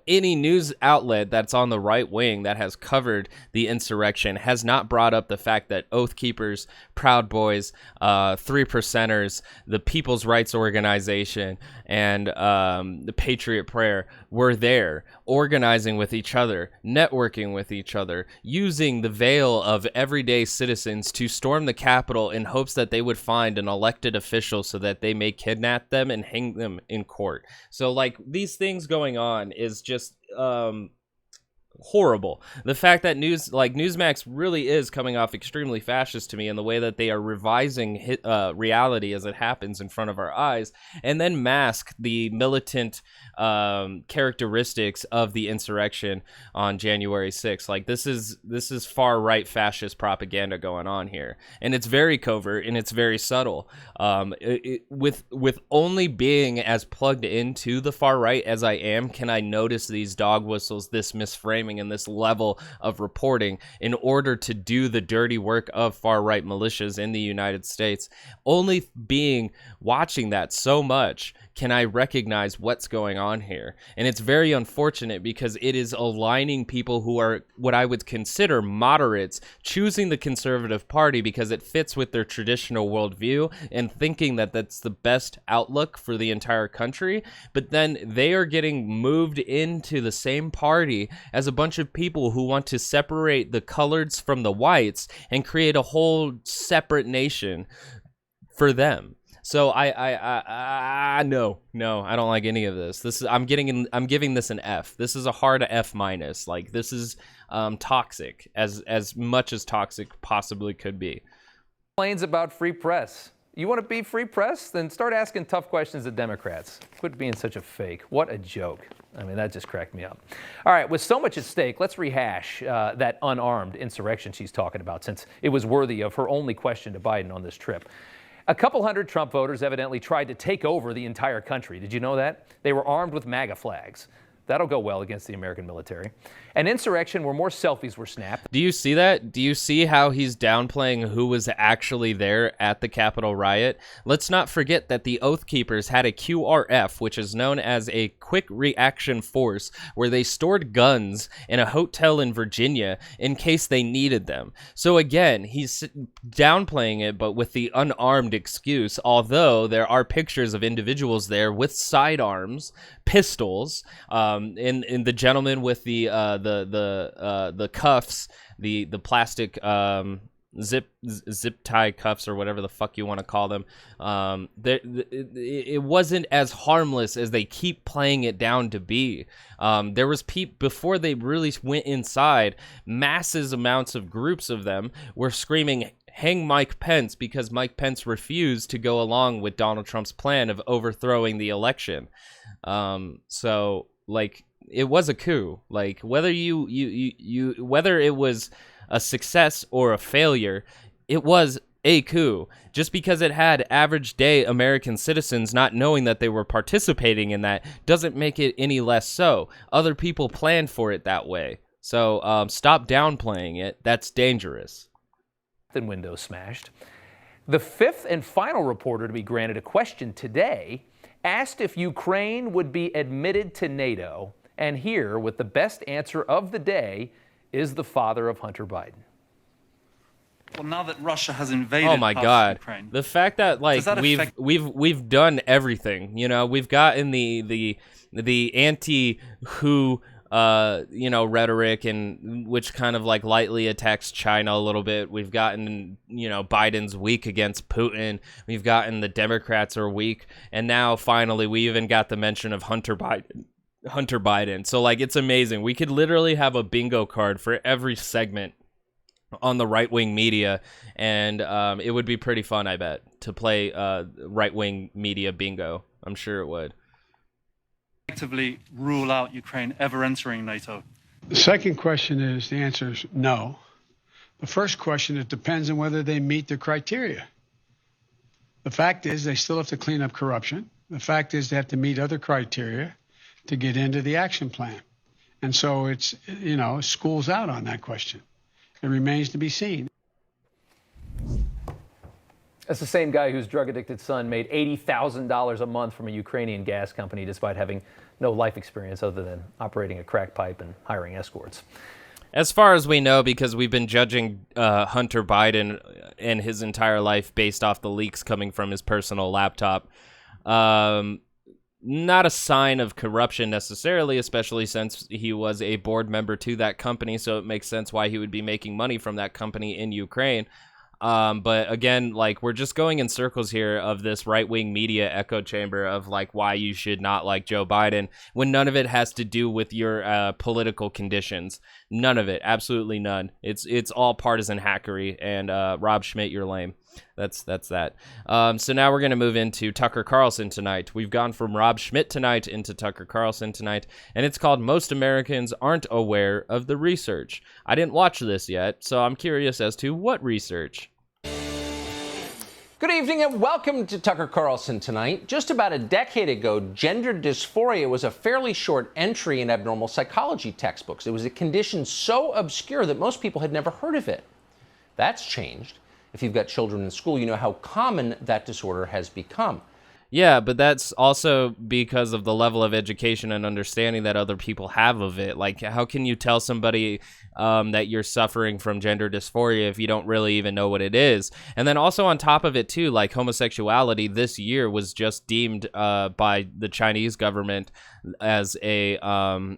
any news outlet that's on the right wing that has covered the insurrection has not brought up the fact that Oath Keepers, Proud Boys, Three Percenters, the People's Rights Organization, and the Patriot Prayer were there, organizing with each other, networking with each other, using the veil of everyday citizens to storm the Capitol in hopes that they would find an elected official so that they may kidnap them and hang them in court. So like these things going on is just horrible. The fact that Newsmax really is coming off extremely fascist to me in the way that they are revising reality as it happens in front of our eyes, and then mask the militant characteristics of the insurrection on January 6th. Like this is far right fascist propaganda going on here, and it's very covert and it's very subtle. With only being as plugged into the far right as I am, can I notice these dog whistles, this misframing, and this level of reporting in order to do the dirty work of far right militias in the United States. Only watching that so much can I recognize what's going on here. And it's very unfortunate because it is aligning people who are what I would consider moderates, choosing the conservative party because it fits with their traditional worldview and thinking that that's the best outlook for the entire country. But then they are getting moved into the same party as a bunch of people who want to separate the coloreds from the whites and create a whole separate nation for them. So no, I don't like any of this. I'm giving this an F. This is a hard F minus. Like this is toxic as much as toxic possibly could be. Complains about free press. You want to be free press? Then start asking tough questions to Democrats. Quit being such a fake. What a joke. I mean, that just cracked me up. All right, with so much at stake, let's rehash that unarmed insurrection she's talking about, since it was worthy of her only question to Biden on this trip. A couple hundred Trump voters evidently tried to take over the entire country. Did you know that? They were armed with MAGA flags. That'll go well against the American military. An insurrection where more selfies were snapped. Do you see that? Do you see how he's downplaying who was actually there at the Capitol riot? Let's not forget that the Oath Keepers had a QRF, which is known as a quick reaction force, where they stored guns in a hotel in Virginia in case they needed them. So again, he's downplaying it, but with the unarmed excuse, although there are pictures of individuals there with sidearms, pistols, in the gentleman with the cuffs, the plastic zip tie cuffs or whatever the fuck you want to call them. It wasn't as harmless as they keep playing it down to be. There was before they really went inside, masses amounts of groups of them were screaming, "Hang Mike Pence," because Mike Pence refused to go along with Donald Trump's plan of overthrowing the election. So like it was a coup. Like whether whether it was a success or a failure, it was a coup. Just because it had average day American citizens not knowing that they were participating in that doesn't make it any less so. Other people planned for it that way. So stop downplaying it. That's dangerous. Then windows smashed. The fifth and final reporter to be granted a question today asked if Ukraine would be admitted to NATO. And here, with the best answer of the day, is the father of Hunter Biden. Well, now that Russia has invaded oh my God, Ukraine, the fact that like we've done everything. You know, we've gotten the anti-WHO rhetoric, and which kind of like lightly attacks China a little bit. We've gotten, Biden's weak against Putin. We've gotten the Democrats are weak, and now finally we even got the mention of Hunter Biden. So like it's amazing. We could literally have a bingo card for every segment on the right-wing media, and it would be pretty fun, I bet, to play right-wing media bingo. I'm sure it would. Effectively rule out Ukraine ever entering NATO. The second question is, the answer is no. The first question, it depends on whether they meet the criteria. The fact is they still have to clean up corruption. The fact is they have to meet other criteria to get into the action plan. And so it's, school's out on that question. It remains to be seen. That's the same guy whose drug-addicted son made $80,000 a month from a Ukrainian gas company despite having no life experience other than operating a crack pipe and hiring escorts. As far as we know, because we've been judging Hunter Biden and his entire life based off the leaks coming from his personal laptop, not a sign of corruption necessarily, especially since he was a board member to that company, so it makes sense why he would be making money from that company in Ukraine. But again, like, we're just going in circles here of this right-wing media echo chamber of like why you should not like Joe Biden, when none of it has to do with your political conditions. None of it, absolutely none. It's all partisan hackery, and Rob Schmidt, you're lame. That's that. So now we're going to move into Tucker Carlson tonight. We've gone from Rob Schmidt tonight into Tucker Carlson tonight, and it's called Most Americans Aren't Aware of the Research. I didn't watch this yet, so I'm curious as to what research. Good evening and welcome to Tucker Carlson tonight. Just about a decade ago, gender dysphoria was a fairly short entry in abnormal psychology textbooks. It was a condition so obscure that most people had never heard of it. That's changed. If you've got children in school, you know how common that disorder has become. Yeah, but that's also because of the level of education and understanding that other people have of it. Like, how can you tell somebody that you're suffering from gender dysphoria if you don't really even know what it is? And then also on top of it, too, like homosexuality this year was just deemed by the Chinese government as a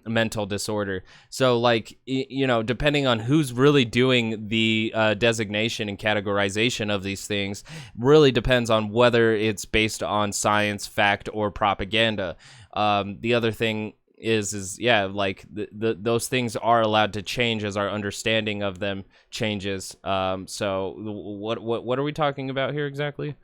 mental disorder. So, like, depending on who's really doing the designation and categorization of these things really depends on whether it's based on science, fact, or propaganda. The other thing is like those things are allowed to change as our understanding of them changes. So what are we talking about here exactly?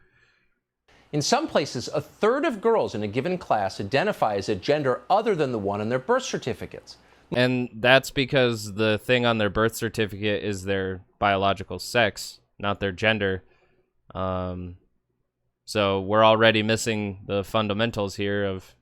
In some places, a third of girls in a given class identify as a gender other than the one on their birth certificates. And that's because the thing on their birth certificate is their biological sex, not their gender. So we're already missing the fundamentals here of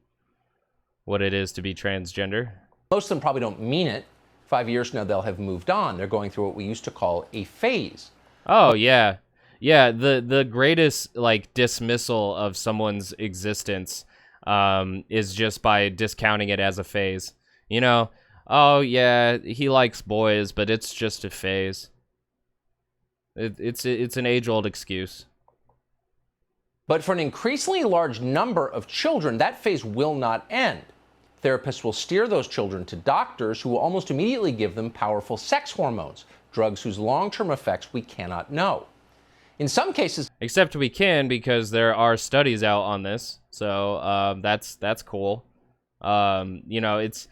what it is to be transgender. Most of them probably don't mean it. 5 years from now, they'll have moved on. They're going through what we used to call a phase. Oh, yeah. Yeah, the greatest, like, dismissal of someone's existence is just by discounting it as a phase. Oh, yeah, he likes boys, but it's just a phase. It's an age-old excuse. But for an increasingly large number of children, that phase will not end. Therapists will steer those children to doctors who will almost immediately give them powerful sex hormones, drugs whose long-term effects we cannot know. In some cases, except we can, because there are studies out on this, so that's cool. You know, it's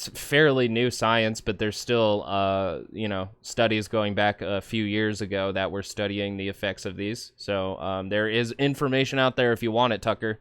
fairly new science, but there's still you know, studies going back a few years ago that were studying the effects of these. So there is information out there if you want it, Tucker.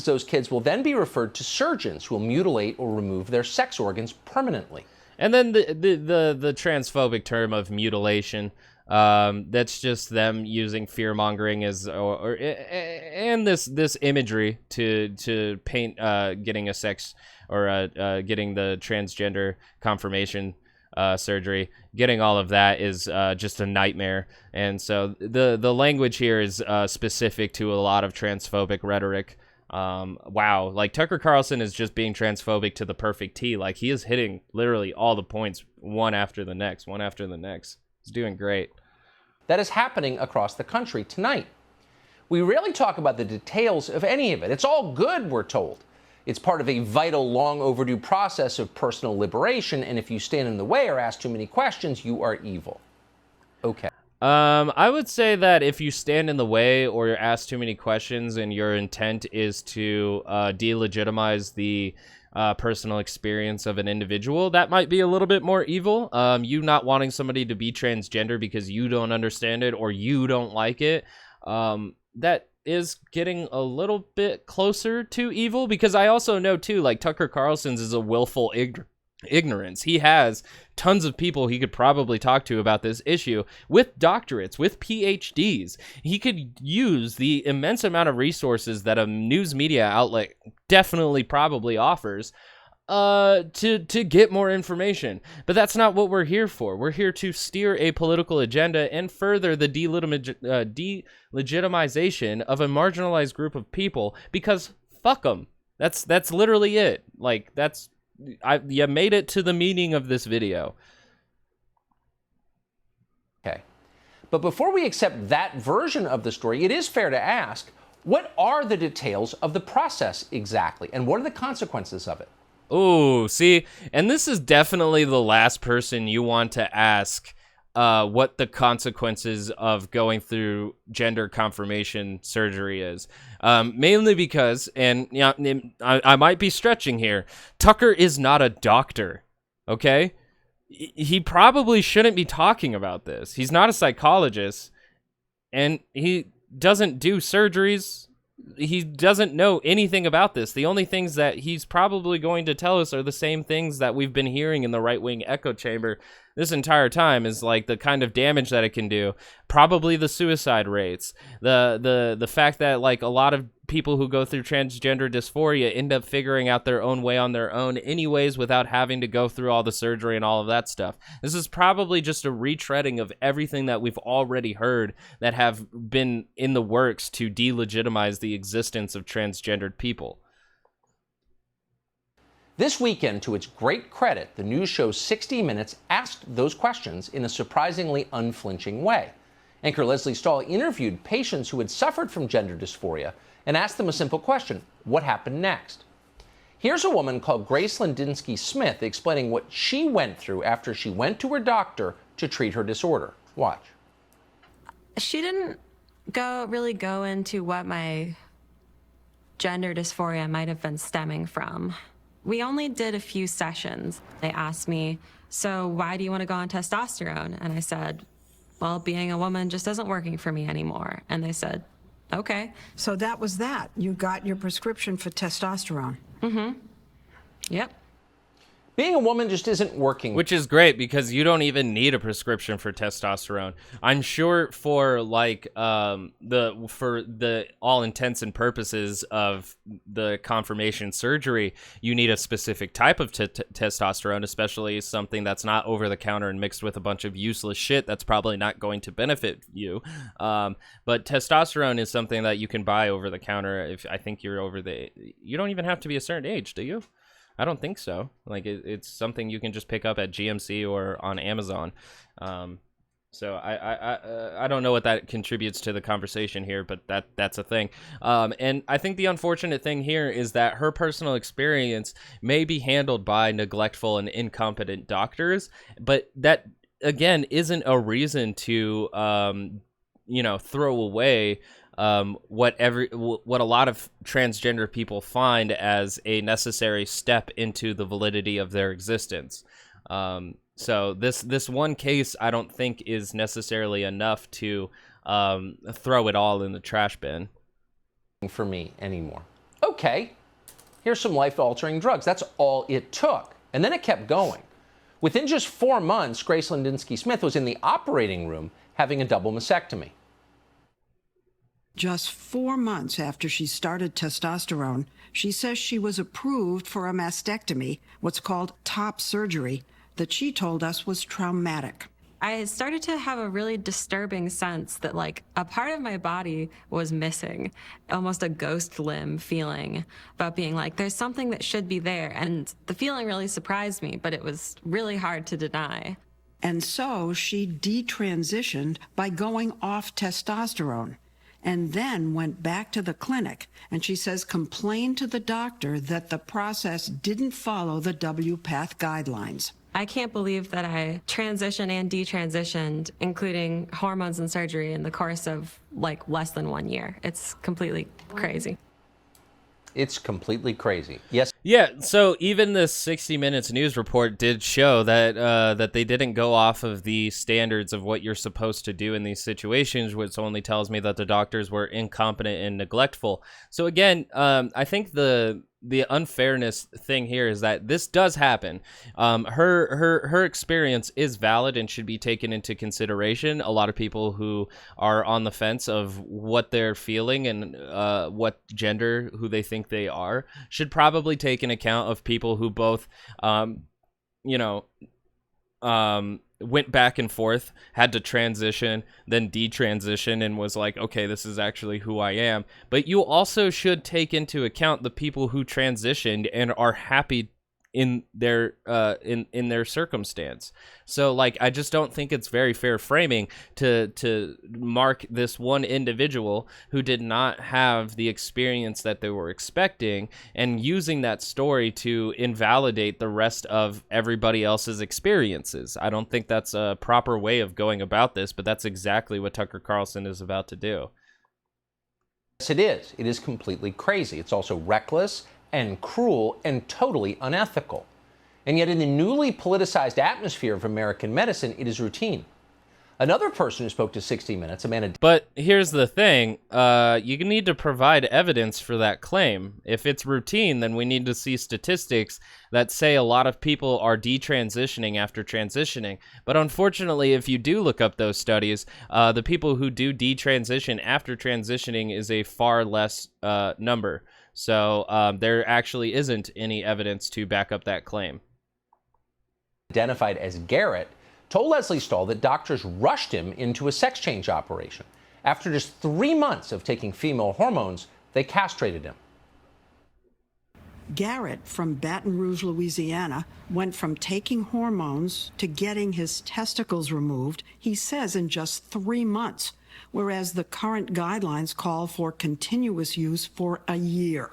those kids will then be referred to surgeons who will mutilate or remove their sex organs permanently. And then the transphobic term of mutilation, that's just them using fear mongering as and this imagery to paint getting a sex or getting the transgender confirmation surgery. Getting all of that is just a nightmare. And so the language here is specific to a lot of transphobic rhetoric. Wow, like Tucker Carlson is just being transphobic to the perfect T. Like, he is hitting literally all the points one after the next. He's doing great. That is happening across the country tonight. We rarely talk about the details of any of it. It's all good, we're told. It's part of a vital, long overdue process of personal liberation, and if you stand in the way or ask too many questions, you are evil. Okay. I would say that if you stand in the way or ask too many questions and your intent is to delegitimize the personal experience of an individual, that might be a little bit more evil. You not wanting somebody to be transgender because you don't understand it or you don't like it, that is getting a little bit closer to evil, because I also know too, like, Tucker Carlson's is a willful ignorance. He has tons of people he could probably talk to about this issue with doctorates, with PhDs. He could use the immense amount of resources that a news media outlet definitely probably offers to get more information. But that's not what we're here for. We're here to steer a political agenda and further the delegitimization of a marginalized group of people, because fuck them. That's literally it. Like, you made it to the meaning of this video. Okay. But before we accept that version of the story, it is fair to ask, what are the details of the process exactly? And what are the consequences of it? Oh, see, and this is definitely the last person you want to ask what the consequences of going through gender confirmation surgery is. Mainly because, and I might be stretching here, Tucker is not a doctor, okay? He probably shouldn't be talking about this. He's not a psychologist, and he doesn't do surgeries. He doesn't know anything about this. The only things that he's probably going to tell us are the same things that we've been hearing in the right-wing echo chamber this entire time, is like the kind of damage that it can do, probably the suicide rates, the fact that, like, a lot of people who go through transgender dysphoria end up figuring out their own way on their own anyways without having to go through all the surgery and all of that stuff. This is probably just a retreading of everything that we've already heard that have been in the works to delegitimize the existence of transgendered people. This weekend, to its great credit, the news show 60 Minutes asked those questions in a surprisingly unflinching way. Anchor Leslie Stahl interviewed patients who had suffered from gender dysphoria and asked them a simple question: what happened next? Here's a woman called Grace Lindinsky Smith explaining what she went through after she went to her doctor to treat her disorder. Watch. She didn't really go into what my gender dysphoria might have been stemming from. We only did a few sessions. They asked me, so why do you want to go on testosterone? And I said, well, being a woman just isn't working for me anymore. And they said, okay. So that was that. You got your prescription for testosterone. Mm-hmm. Yep. Being a woman just isn't working. Which is great, because you don't even need a prescription for testosterone. I'm sure for, like, for the all intents and purposes of the confirmation surgery, you need a specific type of testosterone, especially something that's not over the counter and mixed with a bunch of useless shit that's probably not going to benefit you. But testosterone is something that you can buy over the counter. If I think you're you don't even have to be a certain age, do you? I don't think so. Like, it's something you can just pick up at GMC or on Amazon. So I don't know what that contributes to the conversation here, but that's a thing. And I think the unfortunate thing here is that her personal experience may be handled by neglectful and incompetent doctors, but that again isn't a reason to throw away what a lot of transgender people find as a necessary step into the validity of their existence. So this one case I don't think is necessarily enough to throw it all in the trash bin. For me anymore. Okay, here's some life-altering drugs. That's all it took. And then it kept going. Within just 4 months, Grace Lindinsky-Smith was in the operating room having a double mastectomy. Just 4 months after she started testosterone, she says she was approved for a mastectomy, what's called top surgery, that she told us was traumatic. I started to have a really disturbing sense that like a part of my body was missing, almost a ghost limb feeling about being like, there's something that should be there. And the feeling really surprised me, but it was really hard to deny. And so she detransitioned by going off testosterone and then went back to the clinic. And she says complained to the doctor that the process didn't follow the WPATH guidelines. I can't believe that I transitioned and detransitioned, including hormones and surgery, in the course of like less than 1 year. It's completely crazy. It's completely crazy. Yes. Yeah, so even this 60 Minutes news report did show that that they didn't go off of the standards of what you're supposed to do in these situations, which only tells me that the doctors were incompetent and neglectful. So again, I think the unfairness thing here is that this does happen. Her experience is valid and should be taken into consideration. A lot of people who are on the fence of what they're feeling and what gender who they think they are should probably take an account of people who both went back and forth, had to transition, then detransition, and was like, okay, this is actually who I am. But you also should take into account the people who transitioned and are happy in their in their circumstance. So like, I just don't think it's very fair framing to mark this one individual who did not have the experience that they were expecting and using that story to invalidate the rest of everybody else's experiences. I don't think that's a proper way of going about this, but that's exactly what Tucker Carlson is about to do. Yes, it is. It is completely crazy. It's also reckless and cruel and totally unethical. And yet in the newly politicized atmosphere of American medicine, it is routine. Another person who spoke to 60 Minutes, Amanda... But here's the thing. You need to provide evidence for that claim. If it's routine, then we need to see statistics that say a lot of people are detransitioning after transitioning. But unfortunately, if you do look up those studies, the people who do detransition after transitioning is a far less number. So there actually isn't any evidence to back up that claim. Identified as Garrett, told Leslie Stahl that doctors rushed him into a sex change operation. After just 3 months of taking female hormones, they castrated him. Garrett from Baton Rouge, Louisiana, went from taking hormones to getting his testicles removed, he says, in just 3 months, whereas the current guidelines call for continuous use for a year.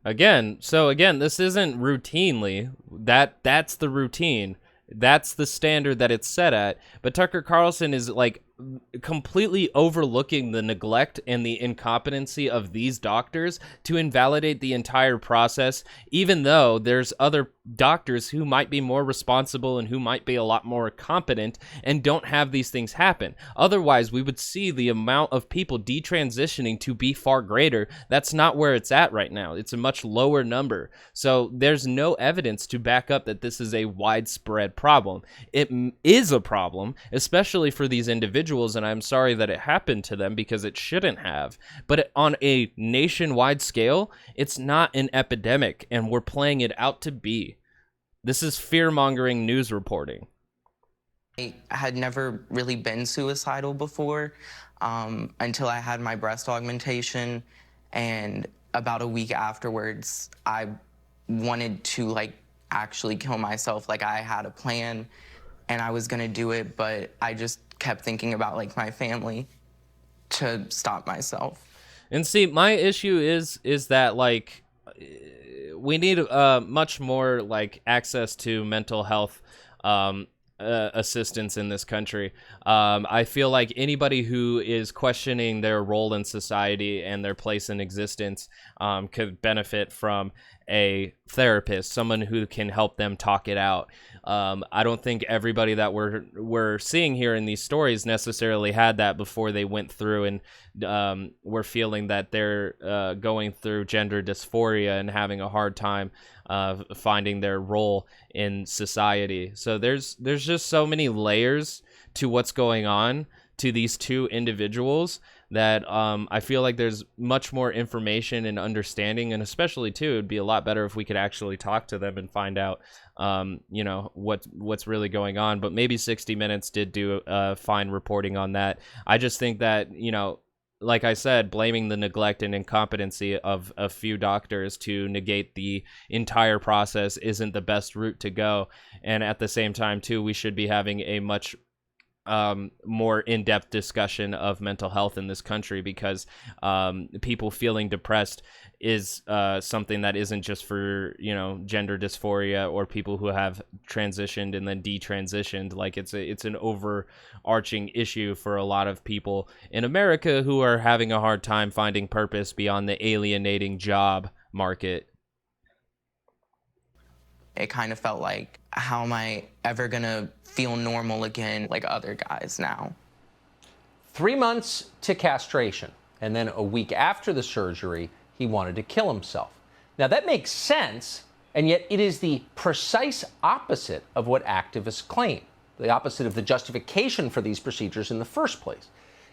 Again, this isn't routinely. That's the routine. That's the standard that it's set at. But Tucker Carlson is like completely overlooking the neglect and the incompetency of these doctors to invalidate the entire process, even though there's other doctors who might be more responsible and who might be a lot more competent and don't have these things happen. Otherwise, we would see the amount of people detransitioning to be far greater. That's not where it's at right now. It's a much lower number. So there's no evidence to back up that this is a widespread problem. It is a problem, especially for these individuals, and I'm sorry that it happened to them because it shouldn't have. But on a nationwide scale, it's not an epidemic, and we're playing it out to be. This is fear-mongering news reporting. I had never really been suicidal before until I had my breast augmentation, and about a week afterwards, I wanted to actually kill myself. I had a plan, and I was gonna do it, but I just kept thinking about my family to stop myself. And see, my issue is that we need much more access to mental health assistance in this country. I feel like anybody who is questioning their role in society and their place in existence could benefit from a therapist, someone who can help them talk it out. I don't think everybody that we're seeing here in these stories necessarily had that before they went through and were feeling that they're going through gender dysphoria and having a hard time finding their role in society. So there's just so many layers to what's going on to these two individuals that I feel like there's much more information and understanding, and especially too, it'd be a lot better if we could actually talk to them and find out, what's really going on. But maybe 60 Minutes did do fine reporting on that. I just think that, like I said, blaming the neglect and incompetency of a few doctors to negate the entire process isn't the best route to go. And at the same time, too, we should be having a much more in-depth discussion of mental health in this country, because people feeling depressed is something that isn't just for gender dysphoria or people who have transitioned and then detransitioned. Like it's an overarching issue for a lot of people in America who are having a hard time finding purpose beyond the alienating job market. It kind of felt like, how am I ever gonna feel normal again like other guys now? 3 months to castration, and then a week after the surgery, he wanted to kill himself. Now that makes sense, and yet it is the precise opposite of what activists claim, the opposite of the justification for these procedures in the first place.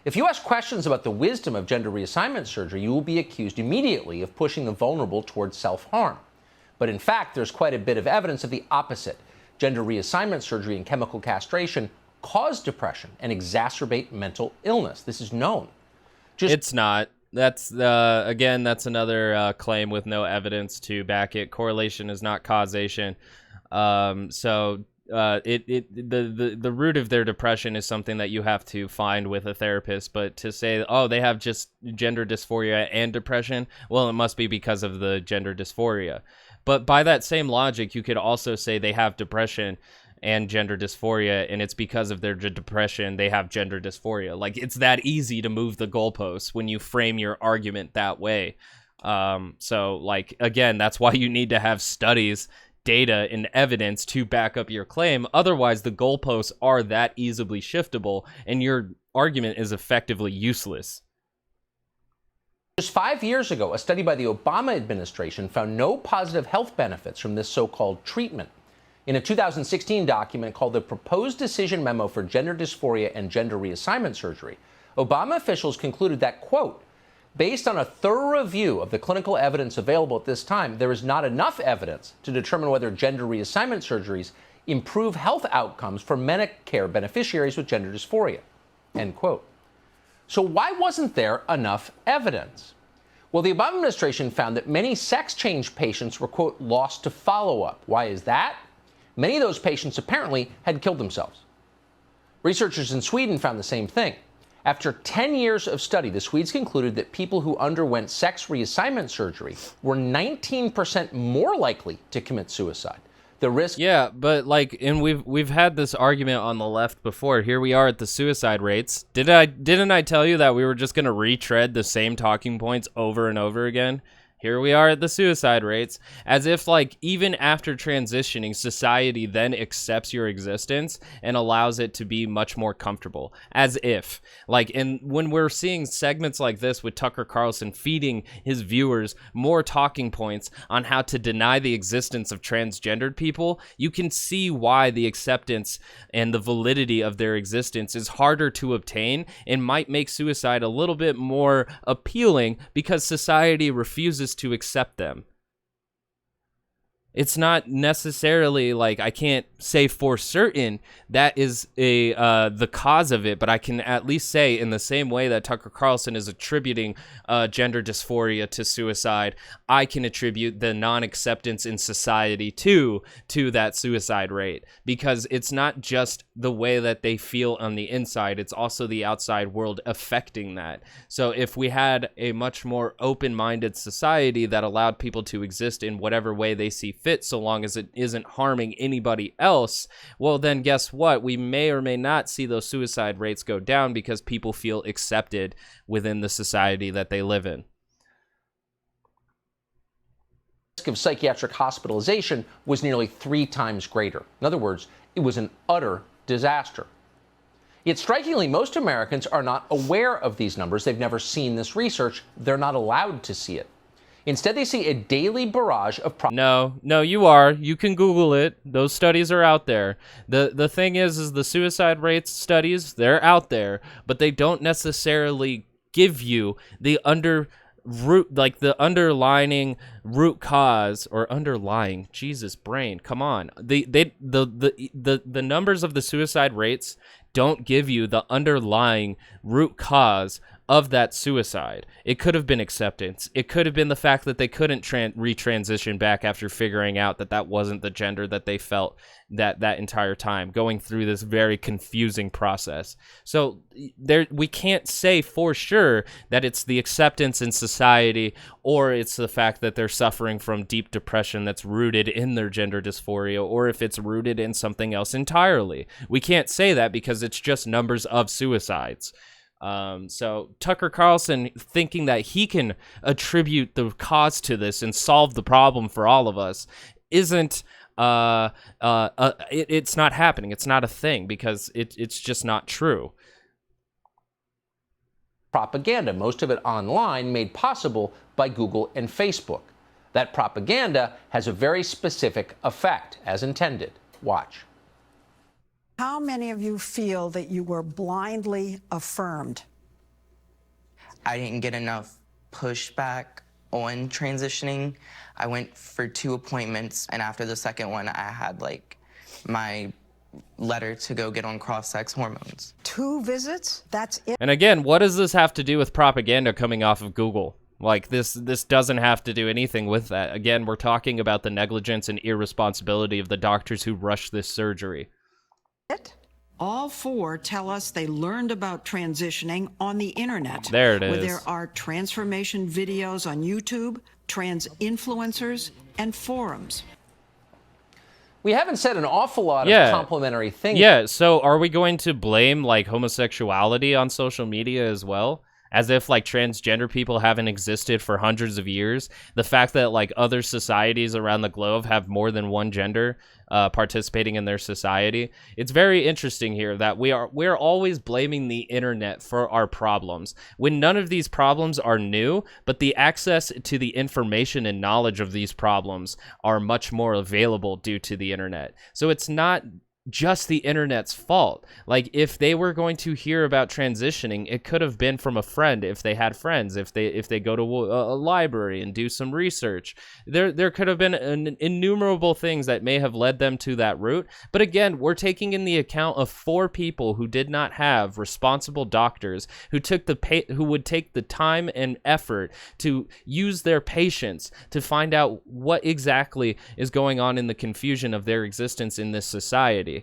If you ask questions about the wisdom of gender reassignment surgery, you will be accused immediately of pushing the vulnerable towards self-harm. But in fact, there's quite a bit of evidence of the opposite. Gender reassignment surgery and chemical castration cause depression and exacerbate mental illness. This is known. It's not. That's again, that's another claim with no evidence to back it. Correlation is not causation. The root of their depression is something that you have to find with a therapist. But to say, oh, they have just gender dysphoria and depression, well, it must be because of the gender dysphoria. But by that same logic, you could also say they have depression and gender dysphoria, and it's because of their depression they have gender dysphoria. Like, it's that easy to move the goalposts when you frame your argument that way. So, like, again, that's why you need to have studies, data, and evidence to back up your claim. Otherwise, the goalposts are that easily shiftable, and your argument is effectively useless. Just 5 years ago, a study by the Obama administration found no positive health benefits from this so-called treatment. In a 2016 document called the Proposed Decision Memo for Gender Dysphoria and Gender Reassignment Surgery, Obama officials concluded that, quote, based on a thorough review of the clinical evidence available at this time, there is not enough evidence to determine whether gender reassignment surgeries improve health outcomes for Medicare beneficiaries with gender dysphoria, end quote. So why wasn't there enough evidence? Well, the Obama administration found that many sex change patients were, quote, lost to follow-up. Why is that? Many of those patients apparently had killed themselves. Researchers in Sweden found the same thing. After 10 years of study, the Swedes concluded that people who underwent sex reassignment surgery were 19% more likely to commit suicide. The risk... Yeah, but and we've had this argument on the left before. Here we are at the suicide rates. Didn't I tell you that we were just going to retread the same talking points over and over again? Here we are at the suicide rates, as if even after transitioning, society then accepts your existence and allows it to be much more comfortable. As if, and when we're seeing segments like this with Tucker Carlson feeding his viewers more talking points on how to deny the existence of transgendered people, you can see why the acceptance and the validity of their existence is harder to obtain and might make suicide a little bit more appealing because society refuses to accept them. It's not necessarily I can't say for certain that is the cause of it, but I can at least say in the same way that Tucker Carlson is attributing gender dysphoria to suicide, I can attribute the non-acceptance in society to that suicide rate, because it's not just the way that they feel on the inside, it's also the outside world affecting that. So if we had a much more open-minded society that allowed people to exist in whatever way they see fit so long as it isn't harming anybody else, well, then guess what? We may or may not see those suicide rates go down because people feel accepted within the society that they live in. Risk of psychiatric hospitalization was nearly 3 times greater. In other words, it was an utter disaster. Yet strikingly, most Americans are not aware of these numbers. They've never seen this research. They're not allowed to see it. Instead, they see a daily barrage of No, you are. You can Google it. Those studies are out there. The thing is the suicide rates studies, they're out there, but they don't necessarily give you the underlying root cause, or underlying, Jesus brain, come on. The numbers of the suicide rates don't give you the underlying root cause of that suicide. It could have been acceptance. It could have been the fact that they couldn't retransition back after figuring out that that wasn't the gender that they felt that entire time, going through this very confusing process. So we can't say for sure that it's the acceptance in society, or it's the fact that they're suffering from deep depression that's rooted in their gender dysphoria, or if it's rooted in something else entirely. We can't say that because it's just numbers of suicides. So Tucker Carlson thinking that he can attribute the cause to this and solve the problem for all of us isn't it's not happening. It's not a thing because it's just not true. Propaganda, most of it online, made possible by Google and Facebook. That propaganda has a very specific effect, as intended. Watch. How many of you feel that you were blindly affirmed? I didn't get enough pushback on transitioning. I went for 2 appointments, and after the second one, I had my letter to go get on cross-sex hormones. 2 visits? That's it? And again, what does this have to do with propaganda coming off of Google? Like, this doesn't have to do anything with that. Again, we're talking about the negligence and irresponsibility of the doctors who rushed this surgery. All 4 tell us they learned about transitioning on the internet. There it is. Where there are transformation videos on YouTube, trans influencers, and forums. We haven't said an awful lot of complimentary things. Yeah, so are we going to blame, homosexuality on social media as well? As if, transgender people haven't existed for hundreds of years? The fact that, other societies around the globe have more than one gender participating in their society. It's very interesting here that we're always blaming the internet for our problems, when none of these problems are new, but the access to the information and knowledge of these problems are much more available due to the internet. So it's not just the internet's fault. If they were going to hear about transitioning, it could have been from a friend, if they had friends, if they go to a library and do some research. There could have been innumerable things that may have led them to that route. But again, we're taking in the account of 4 people who did not have responsible doctors who would take the time and effort to use their patience to find out what exactly is going on in the confusion of their existence in this society.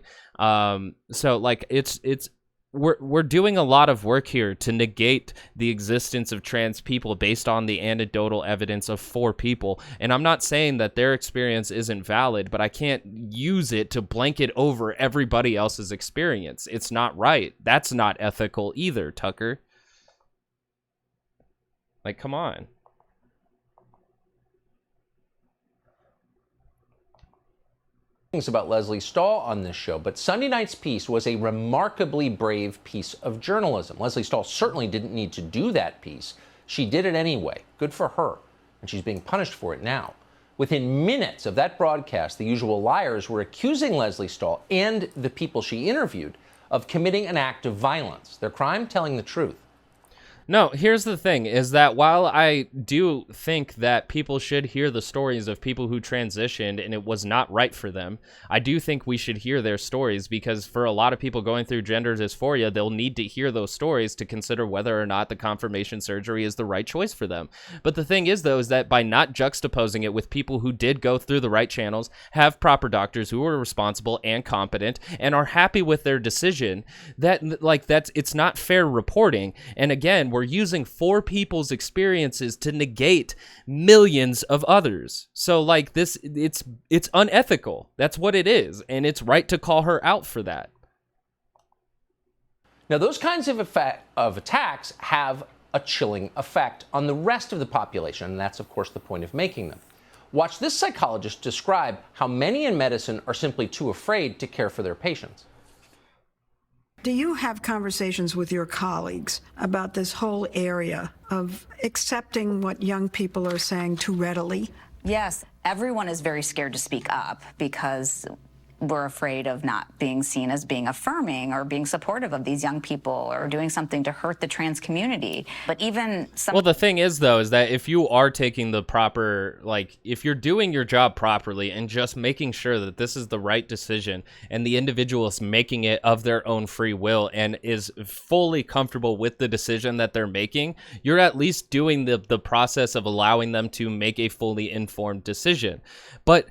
We're doing a lot of work here to negate the existence of trans people based on the anecdotal evidence of 4 people. And I'm not saying that their experience isn't valid, but I can't use it to blanket over everybody else's experience. It's not right. That's not ethical either, Tucker. Come on. About Leslie Stahl on this show, but Sunday night's piece was a remarkably brave piece of journalism. Leslie Stahl certainly didn't need to do that piece. She did it anyway. Good for her. And she's being punished for it now. Within minutes of that broadcast, the usual liars were accusing Leslie Stahl and the people she interviewed of committing an act of violence. Their crime? Telling the truth. No, here's the thing, is that while I do think that people should hear the stories of people who transitioned and it was not right for them, I do think we should hear their stories, because for a lot of people going through gender dysphoria, they'll need to hear those stories to consider whether or not the confirmation surgery is the right choice for them. But the thing is, though, is that by not juxtaposing it with people who did go through the right channels, have proper doctors who are responsible and competent and are happy with their decision, it's not fair reporting. And again, we're using 4 people's experiences to negate millions of others. So like this, it's unethical. That's what it is, and it's right to call her out for that. Now, those kinds of attacks have a chilling effect on the rest of the population, and that's, of course, the point of making them. Watch this psychologist describe how many in medicine are simply too afraid to care for their patients. Do you have conversations with your colleagues about this whole area of accepting what young people are saying too readily? Yes, everyone is very scared to speak up because we're afraid of not being seen as being affirming or being supportive of these young people or doing something to hurt the trans community. But even well, the thing is, though, is that if you are taking the proper, like, if you're doing your job properly and just making sure that this is the right decision and the individual is making it of their own free will and is fully comfortable with the decision that they're making, you're at least doing the process of allowing them to make a fully informed decision. But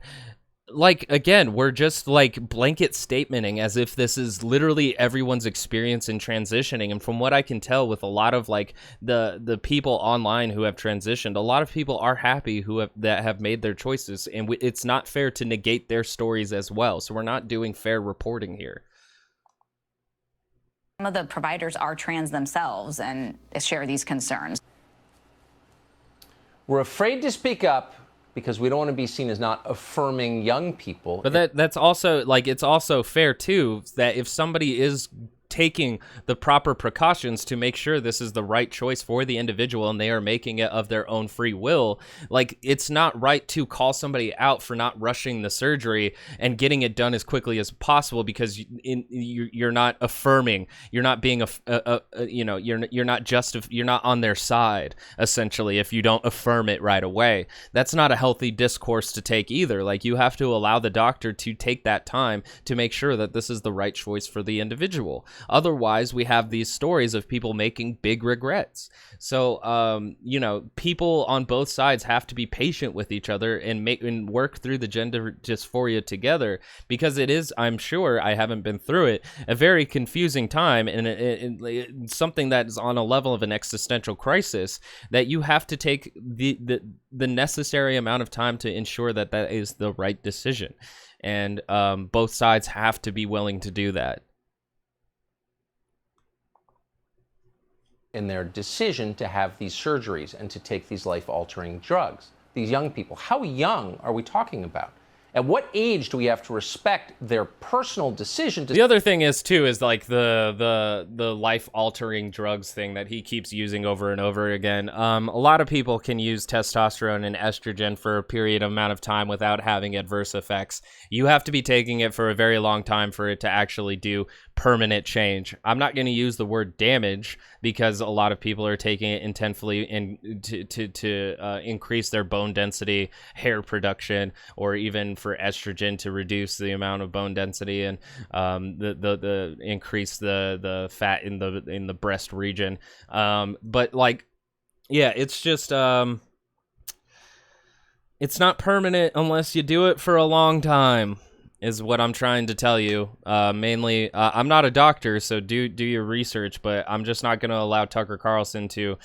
like, again, we're just like blanket statementing as if this is literally everyone's experience in transitioning. And from what I can tell with a lot of like the people online who have transitioned, a lot of people are happy that have made their choices, and it's not fair to negate their stories as well. So we're not doing fair reporting here. some of the providers are trans themselves and share these concerns. We're afraid to speak up because we don't want to be seen as not affirming young people. But that's also, like, it's also fair, too, that if somebody is taking the proper precautions to make sure this is the right choice for the individual and they are making it of their own free will, like, it's not right to call somebody out for not rushing the surgery and getting it done as quickly as possible because you're not affirming, you're not being you're not on their side, essentially, if you don't affirm it right away. That's not a healthy discourse to take either. Like, you have to allow the doctor to take that time to make sure that this is the right choice for the individual. Otherwise, we have these stories of people making big regrets. So, people on both sides have to be patient with each other and work through the gender dysphoria together, because it is, I'm sure, I haven't been through it, a very confusing time and something that is on a level of an existential crisis that you have to take the necessary amount of time to ensure that that is the right decision. And both sides have to be willing to do that. In their decision to have these surgeries and to take these life-altering drugs. These young people, how young are we talking about? At what age do we have to respect their personal decision? The other thing is, too, is like the life-altering drugs thing that he keeps using over and over again. A lot of people can use testosterone and estrogen for a period amount of time without having adverse effects. You have to be taking it for a very long time for it to actually do permanent change. I'm not going to use the word damage because a lot of people are taking it intensely to increase their bone density, hair production, or even for estrogen to reduce the amount of bone density and the increase the fat in the breast region. But like, yeah, it's just it's not permanent unless you do it for a long time, is what I'm trying to tell you. Mainly, I'm not a doctor, so do your research, but I'm just not going to allow Tucker Carlson to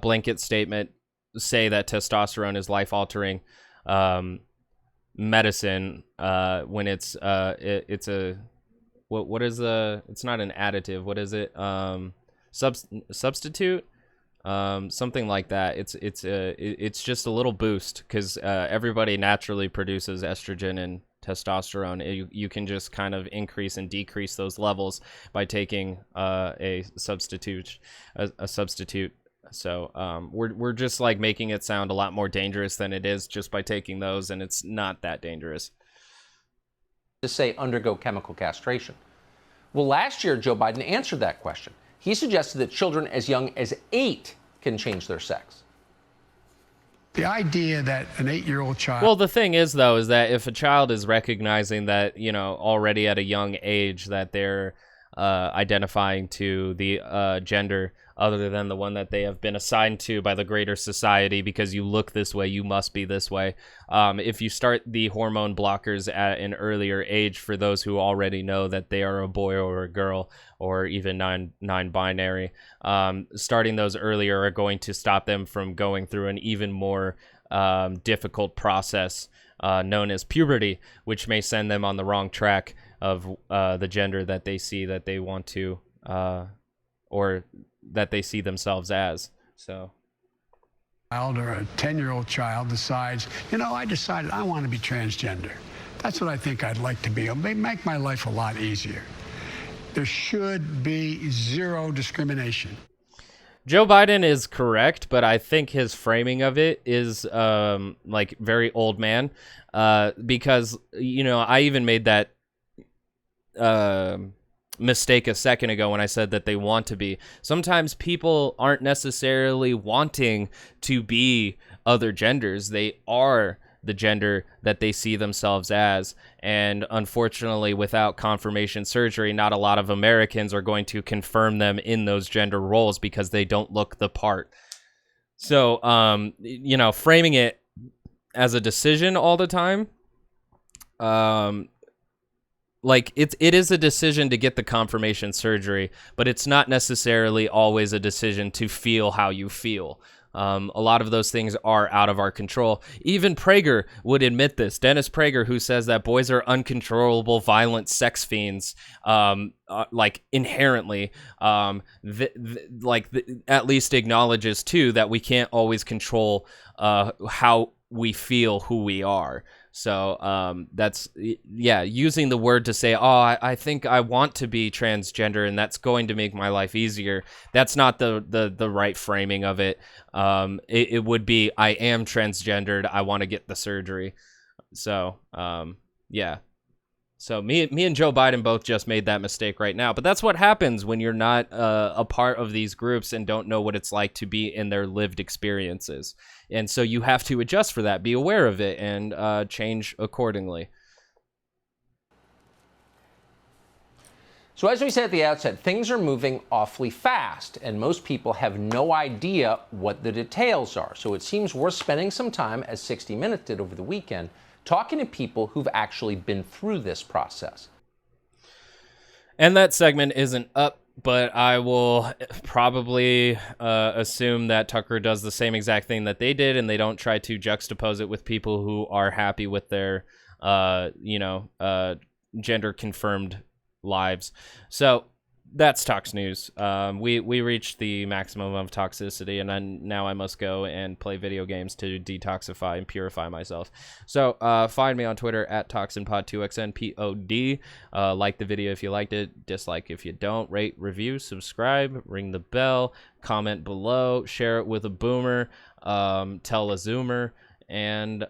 blanket statement say that testosterone is life-altering medicine when it's a what is it's not an additive, what is it, substitute, something like that. It's just a little boost because everybody naturally produces estrogen and testosterone. You can just kind of increase and decrease those levels by taking a substitute. So we're just like making it sound a lot more dangerous than it is just by taking those, and it's not that dangerous. To say undergo chemical castration. Well, last year, Joe Biden answered that question. He suggested that children as young as 8 can change their sex. The idea that an 8-year-old child... Well, the thing is, though, is that if a child is recognizing that, already at a young age that they're identifying to the gender other than the one that they have been assigned to by the greater society. Because you look this way, you must be this way. If you start the hormone blockers at an earlier age, for those who already know that they are a boy or a girl, or even non-binary, starting those earlier are going to stop them from going through an even more difficult process known as puberty, which may send them on the wrong track of the gender that they see that they want to, or that they see themselves as. So, or a 10-year-old child decides, I decided I want to be transgender. That's what I think I'd like to be. It'll make my life a lot easier. There should be zero discrimination. Joe Biden is correct, but I think his framing of it is like very old man, because I even made that mistake a second ago when I said that they want to be. Sometimes people aren't necessarily wanting to be other genders. They are the gender that they see themselves as. And unfortunately, without confirmation surgery, not a lot of Americans are going to confirm them in those gender roles because they don't look the part. So, framing it as a decision all the time, like it is a decision to get the confirmation surgery, but it's not necessarily always a decision to feel how you feel. A lot of those things are out of our control. Even Prager would admit this. Dennis Prager, who says that boys are uncontrollable, violent sex fiends, like inherently, at least acknowledges too that we can't always control how we feel, who we are. So that's, using the word to say, I think I want to be transgender and that's going to make my life easier. That's not the right framing of it. It would be, I am transgendered. I want to get the surgery. So, So me and Joe Biden both just made that mistake right now. But that's what happens when you're not a part of these groups and don't know what it's like to be in their lived experiences. And so you have to adjust for that, be aware of it, and change accordingly. So as we said at the outset, things are moving awfully fast, and most people have no idea what the details are. So it seems worth spending some time, as 60 Minutes did over the weekend, talking to people who've actually been through this process. And that segment isn't up, but I will probably assume that Tucker does the same exact thing that they did, and they don't try to juxtapose it with people who are happy with their, gender-confirmed lives. So that's Tox News. We reached the maximum of toxicity, and now I must go and play video games to detoxify and purify myself. So find me on Twitter at ToxinPod2XNPOD. Like the video if you liked it, dislike if you don't, rate, review, subscribe, ring the bell, comment below, share it with a boomer, tell a zoomer, and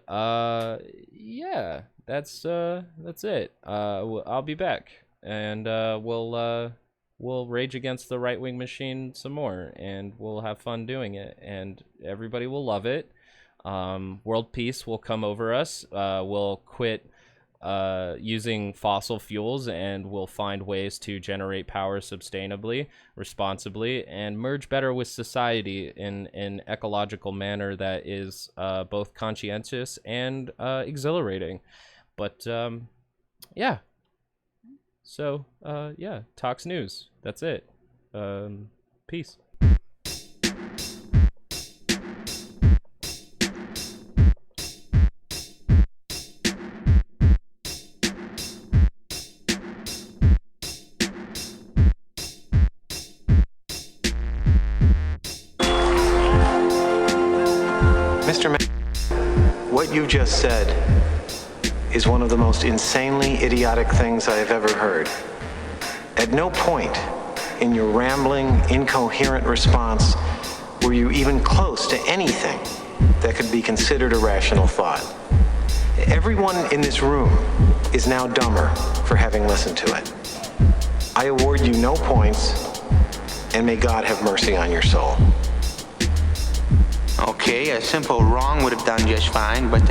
that's it. I'll be back, and we'll rage against the right-wing machine some more, and we'll have fun doing it, and everybody will love it. World peace will come over us. We'll quit using fossil fuels, and we'll find ways to generate power sustainably, responsibly, and merge better with society in an ecological manner that is both conscientious and exhilarating. But yeah. So, Tox News. That's it. Peace. Mr. What you just said is one of the most insanely idiotic things I have ever heard. At no point in your rambling, incoherent response were you even close to anything that could be considered a rational thought. Everyone in this room is now dumber for having listened to it. I award you no points, and may God have mercy on your soul. Okay, a simple wrong would have done just fine, but